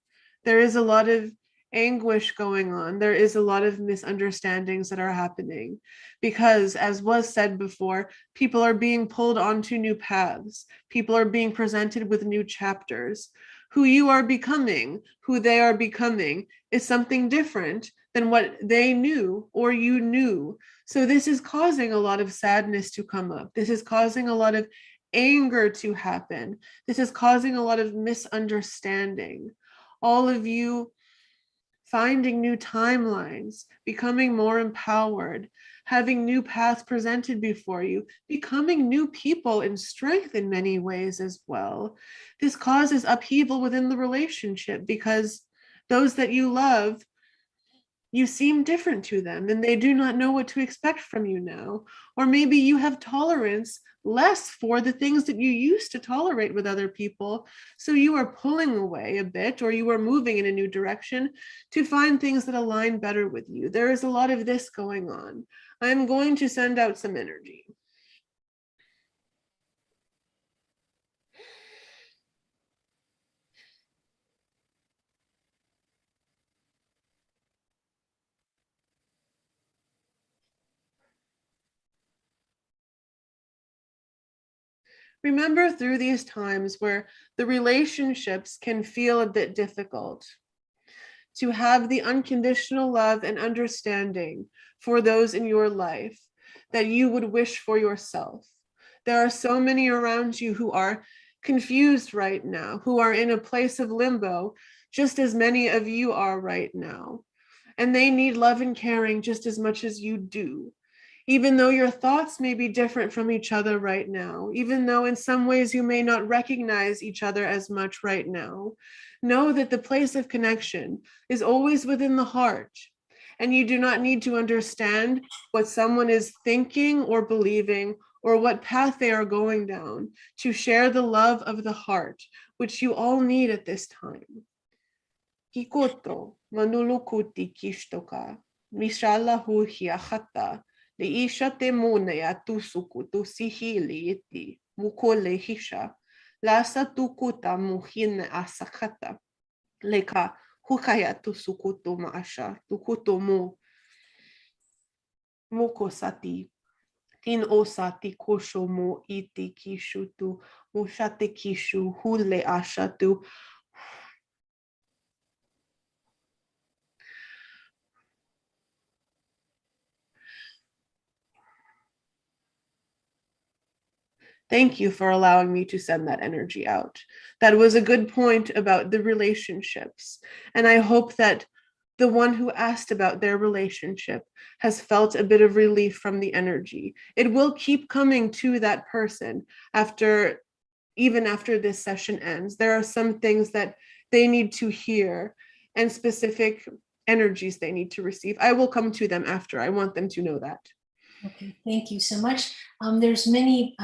There is a lot of anguish going on. There is a lot of misunderstandings that are happening because, as was said before, people are being pulled onto new paths. People are being presented with new chapters. Who you are becoming, who they are becoming, is something different than what they knew or you knew. So this is causing a lot of sadness to come up. This is causing a lot of anger to happen. This is causing a lot of misunderstanding. All of you finding new timelines, becoming more empowered, having new paths presented before you, becoming new people in strength in many ways as well. This causes upheaval within the relationship because those that you love, you seem different to them and they do not know what to expect from you now. Or maybe you have tolerance less for the things that you used to tolerate with other people. So you are pulling away a bit, or you are moving in a new direction to find things that align better with you. There is a lot of this going on. I'm going to send out some energy. Remember, through these times where the relationships can feel a bit difficult, to have the unconditional love and understanding for those in your life that you would wish for yourself. There are so many around you who are confused right now, who are in a place of limbo, just as many of you are right now. And they need love and caring just as much as you do. Even though your thoughts may be different from each other right now, even though in some ways you may not recognize each other as much right now, know that the place of connection is always within the heart. And you do not need to understand what someone is thinking or believing or what path they are going down to share the love of the heart, which you all need at this time. Kikoto manulukuti kishtoka, mishalahu hiachata. Leisha temone atusuku tu sihili iti mukole hisha lasa tukuta muhine asakata leka hukaya tusukutu maasha tukutu mu mukosati tin osati kosho mo iti kishu tu mushate kishu hule ashatu. Thank you for allowing me to send that energy out. That was a good point about the relationships. And I hope that the one who asked about their relationship has felt a bit of relief from the energy. It will keep coming to that person even after this session ends. There are some things that they need to hear and specific energies they need to receive. I will come to them after. I want them to know that. Okay, thank you so much. There's many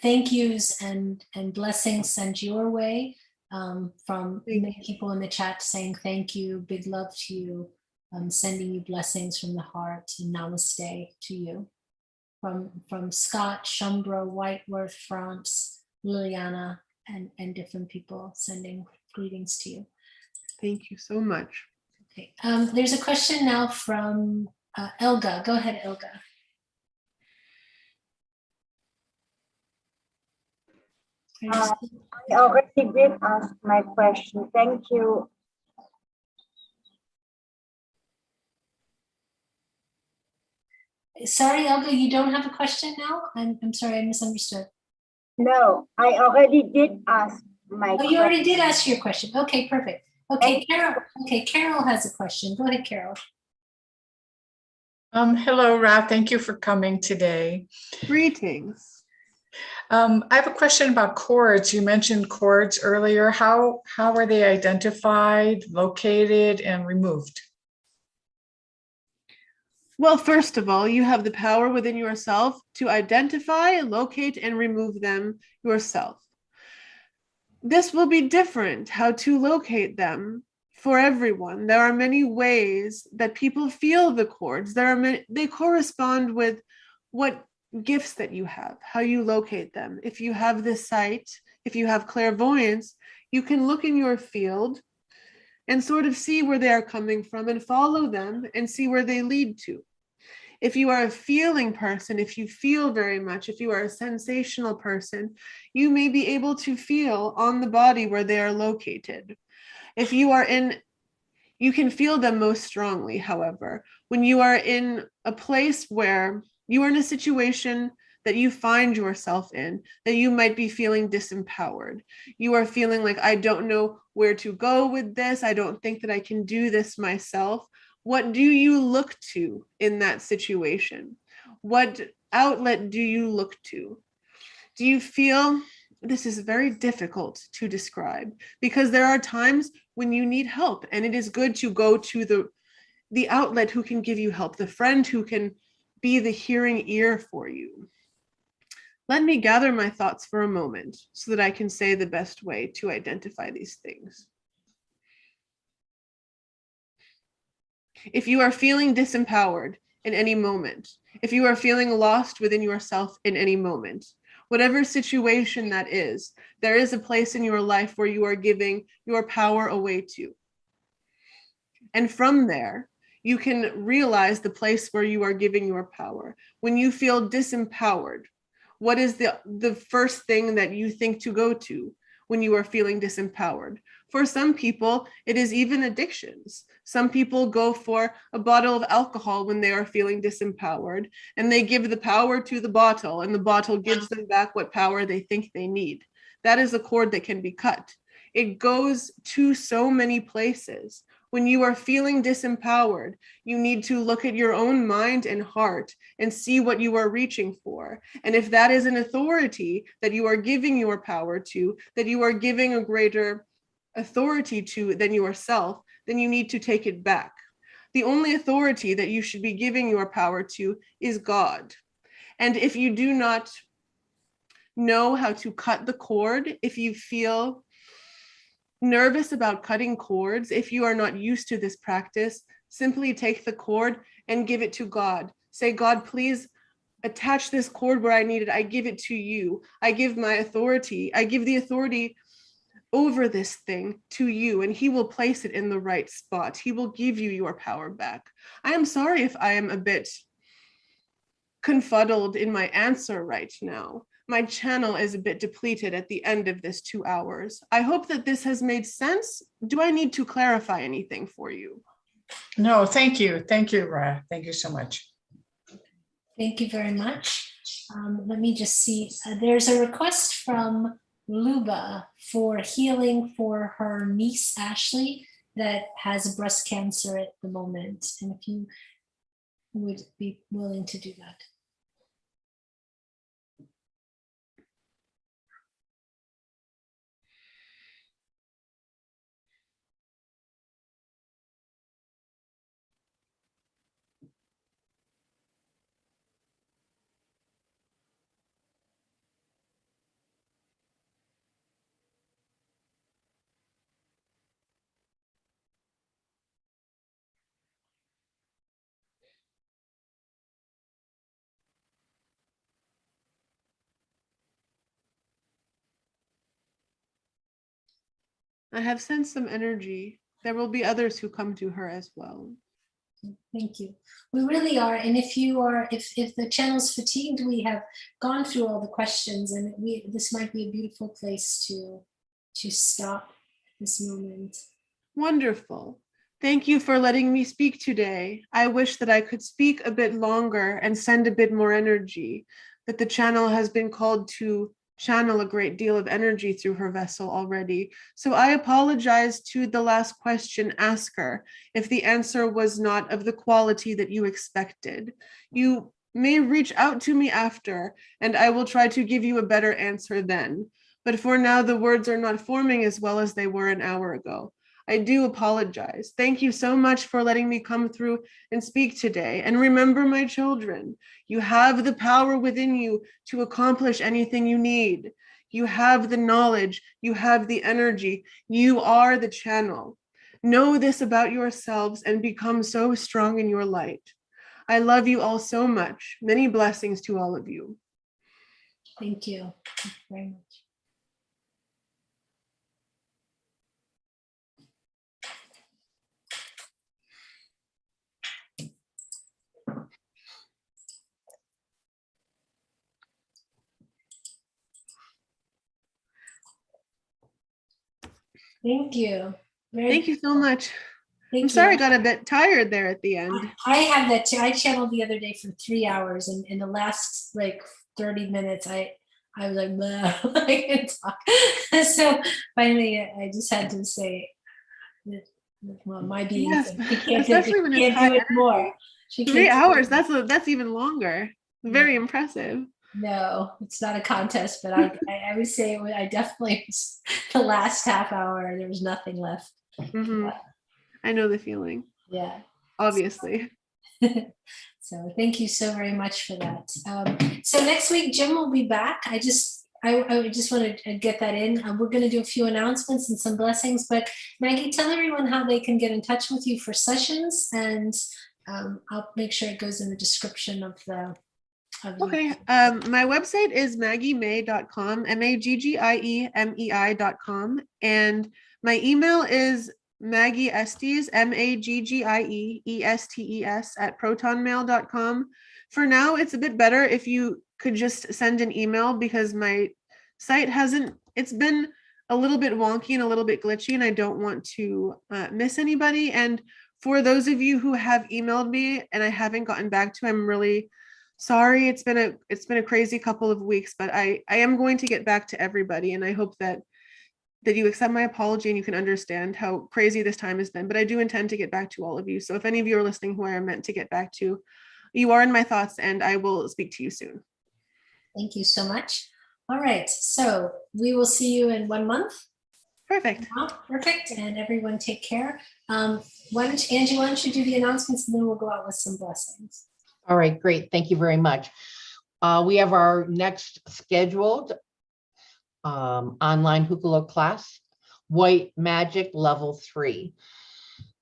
thank yous and blessings sent your way from many people in the chat saying thank you, big love to you, sending you blessings from the heart, and namaste to you. From Scott, Shumbro, Whiteworth, France, Liliana, and different people sending greetings to you. Thank you so much. Okay, there's a question now from Elga. Go ahead, Elga. I already did ask my question. Thank you. Sorry, Elga, you don't have a question now? I'm sorry, I misunderstood. No, I already did ask my Oh, you already question. did ask your question. Okay, perfect. Okay, Carol. Okay, Carol has a question. Go ahead, Carol. Hello, Ra. Thank you for coming today. Greetings. I have a question about cords. You mentioned cords earlier. How are they identified, located, and removed? Well, first of all, you have the power within yourself to identify, locate, and remove them yourself. This will be different how to locate them for everyone. There are many ways that people feel the cords. They correspond with what gifts that you have, how you locate them. If you have this sight, if you have clairvoyance, you can look in your field and sort of see where they are coming from and follow them and see where they lead to. If you are a feeling person, if you feel very much, if you are a sensational person, you may be able to feel on the body where they are located. If you are you can feel them most strongly, however, when you are in a place where you are in a situation that you find yourself in, that you might be feeling disempowered. You are feeling like, I don't know where to go with this. I don't think that I can do this myself. What do you look to in that situation? What outlet do you look to? Do you feel, this is very difficult to describe because there are times when you need help and it is good to go to the outlet who can give you help, the friend who can be the hearing ear for you. Let me gather my thoughts for a moment so that I can say the best way to identify these things. If you are feeling disempowered in any moment, if you are feeling lost within yourself in any moment, whatever situation that is, there is a place in your life where you are giving your power away to. And from there, you can realize the place where you are giving your power. When you feel disempowered, what is the first thing that you think to go to when you are feeling disempowered? For some people, it is even addictions. Some people go for a bottle of alcohol when they are feeling disempowered, and they give the power to the bottle, and the bottle gives them back what power they think they need. That is a cord that can be cut. It goes to so many places. When you are feeling disempowered, you need to look at your own mind and heart and see what you are reaching for. And if that is an authority that you are giving your power to, that you are giving a greater authority to than yourself, then you need to take it back. The only authority that you should be giving your power to is God. And if you do not know how to cut the cord, if you feel nervous about cutting cords, if you are not used to this practice, simply take the cord and give it to God. Say, God, please attach this cord where I need it. I give it to you. I give my authority. I give the authority over this thing to you, and he will place it in the right spot. He will give you your power back. I am sorry if I am a bit confuddled in my answer right now. My channel is a bit depleted at the end of this 2 hours. I hope that this has made sense. Do I need to clarify anything for you? No, thank you. Thank you, Ra. Thank you so much. Thank you very much. Let me just see. There's a request from Luba for healing for her niece, Ashley, that has breast cancer at the moment. And if you would be willing to do that. I have sensed some energy. There will be others who come to her as well. Thank you. We really are. And if you are, if the channel's fatigued, we have gone through all the questions, and this might be a beautiful place to stop this moment. Wonderful. Thank you for letting me speak today. I wish that I could speak a bit longer and send a bit more energy, but the channel has been called to channel a great deal of energy through her vessel already. So I apologize to the last question asker if the answer was not of the quality that you expected. You may reach out to me after, and I will try to give you a better answer then. But for now, the words are not forming as well as they were an hour ago. I do apologize. Thank you so much for letting me come through and speak today. And remember, my children, you have the power within you to accomplish anything you need. You have the knowledge, you have the energy, you are the channel. Know this about yourselves and become so strong in your light. I love you all so much. Many blessings to all of you. Thank you. Thank you very much. Thank you. Thank you so much. Thank I'm sorry I you. got a bit tired there at the end. I have that too. I channeled the other day for 3 hours, and in the last like 30 minutes, I was like, "Bleh," I can't talk. So finally, I just had to say, well, my being, Yes, she can't, especially when it's can't high do it more. She 3 can't do it hours, more. that's even longer. Very impressive. No, it's not a contest, but I would say I definitely was the last half hour. There was nothing left. Mhm. I know the feeling, Yeah. obviously. So thank you so very much for that. So next week, Jim will be back. I just want to get that in. We're going to do a few announcements and some blessings, but Maggie, tell everyone how they can get in touch with you for sessions, and I'll make sure it goes in the description of the. Okay, my website is maggiemei.com, maggiemei.com, and my email is Maggie Estes, MAGGIEESTES @protonmail.com. For now, it's a bit better if you could just send an email, because my site it's been a little bit wonky and a little bit glitchy, and I don't want to miss anybody. And for those of you who have emailed me and I haven't gotten back to, I'm really sorry. It's been a crazy couple of weeks, but I am going to get back to everybody, and I hope that you accept my apology and you can understand how crazy this time has been. But I do intend to get back to all of you. So if any of you are listening who I am meant to get back to, you are in my thoughts, and I will speak to you soon. Thank you so much. All right, so we will see you in 1 month. Perfect. Perfect, and everyone take care. Angie, why don't you do the announcements, and then we'll go out with some blessings. All right, great. Thank you very much. We have our next scheduled online Hucolo class, White Magic Level 3.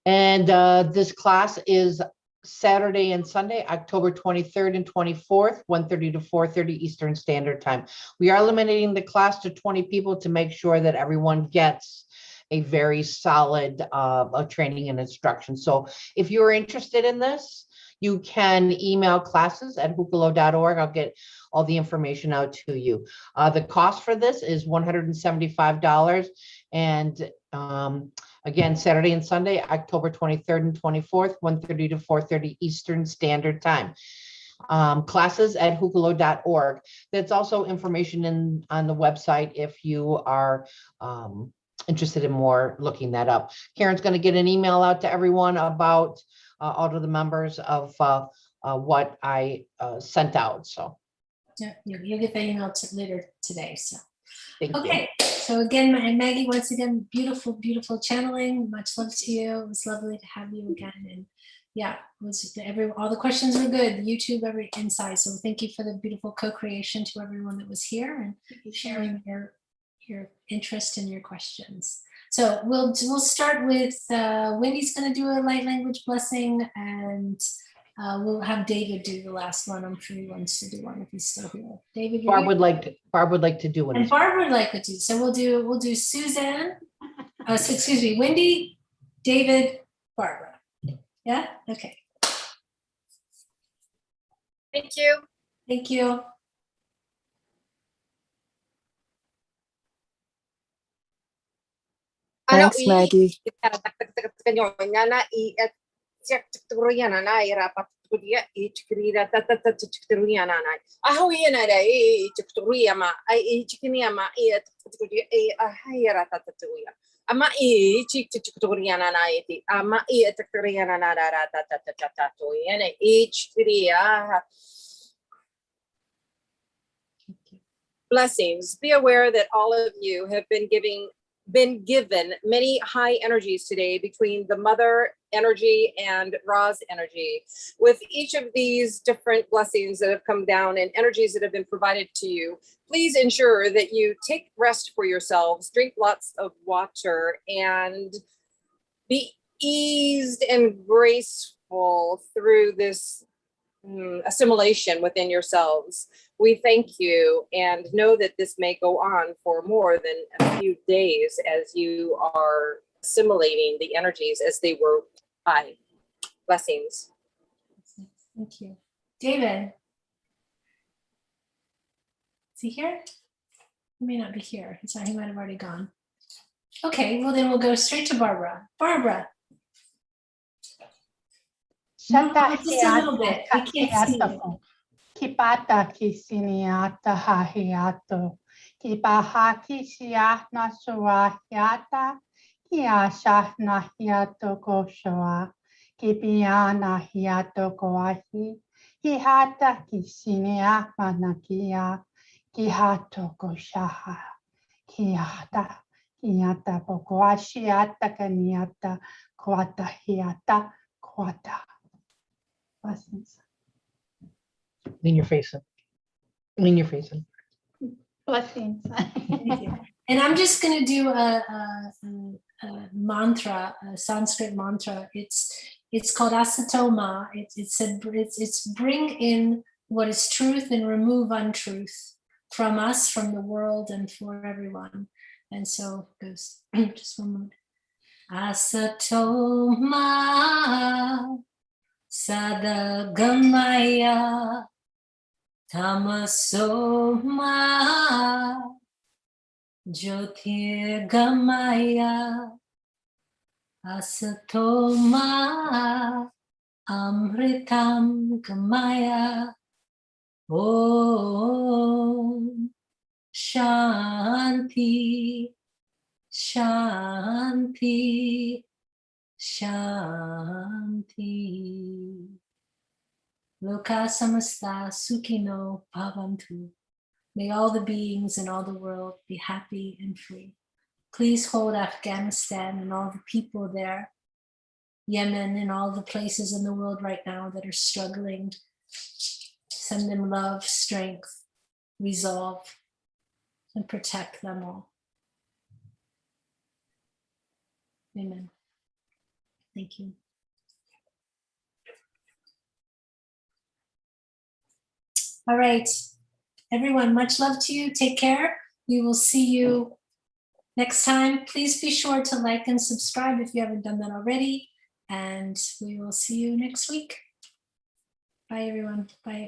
And this class is Saturday and Sunday, October 23rd and 24th, 1:30 to 4:30 Eastern Standard Time. We are limiting the class to 20 people to make sure that everyone gets a very solid training and instruction. So if you're interested in this, you can email classes@hucolo.org. I'll get all the information out to you. The cost for this is $175. And again, Saturday and Sunday, October 23rd and 24th, 1:30 to 4:30 Eastern Standard Time. Classes@hucolo.org. That's also information on the website if you are interested in more looking that up. Karen's going to get an email out to everyone about all of the members of what I sent out. So yeah, you'll get the email later today. So thank okay. you. So again, Maggie, once again, beautiful, beautiful channeling. Much love to you. It was lovely to have you again. And yeah, it was all the questions were good. YouTube, every insight. So thank you for the beautiful co-creation to everyone that was here and sharing your interest and your questions. So we'll start with Wendy's going to do a light language blessing, and we'll have David do the last one. I'm sure he wants to do one if he's still here. David, Barb would like to do one. And Barb would like to do. So we'll do Suzanne, Excuse me, Wendy, David, Barbara. Yeah, okay, Thank you. thank you. Thanks, Maggie. Ama I chik tukuriana na iti ama I tukuriana na da da da da da da to yene each kriya. Blessings. Be aware that all of you have been given many high energies today between the mother energy and Ra's energy. With each of these different blessings that have come down and energies that have been provided to you, please ensure that you take rest for yourselves, drink lots of water, and be eased and graceful through this assimilation within yourselves. We thank you and know that this may go on for more than a few days as you are assimilating the energies as they were high. Blessings. Thank you. David. Is he here? He may not be here. He might have already gone. Okay, well then we'll go straight to Barbara. Barbara. No, just a little bit. We can't see you. Kipata kisiniata hahiato. Kipaha kisia nasuahiata. Kiasha nahiato koshoa. Kipiana hiato koahi. Kihata kisinia manakia. Kihato koshaha. Kiata. Kiata pokoashiata kaniata. Kwata hiata. Kwata. Blessings. Lean your face in. Lean your face in. Blessings. Thank you. And I'm just going to do a mantra, a Sanskrit mantra. It's called Asatoma. It's bring in what is truth and remove untruth from us, from the world, and for everyone. And so it goes. Just one moment. Asatoma Sadagamaya Tamasoma Jyotirgamaya Asatoma Amritam Gamaya Om Shanti Shanti Shanti. Loka samasta sukhino bhavantu. May all the beings in all the world be happy and free. Please hold Afghanistan and all the people there, Yemen and all the places in the world right now that are struggling. Send them love, strength, resolve, and protect them all. Amen. Thank you. All right, everyone, much love to you. Take care. We will see you next time. Please be sure to like and subscribe if you haven't done that already. And we will see you next week. Bye, everyone. Bye.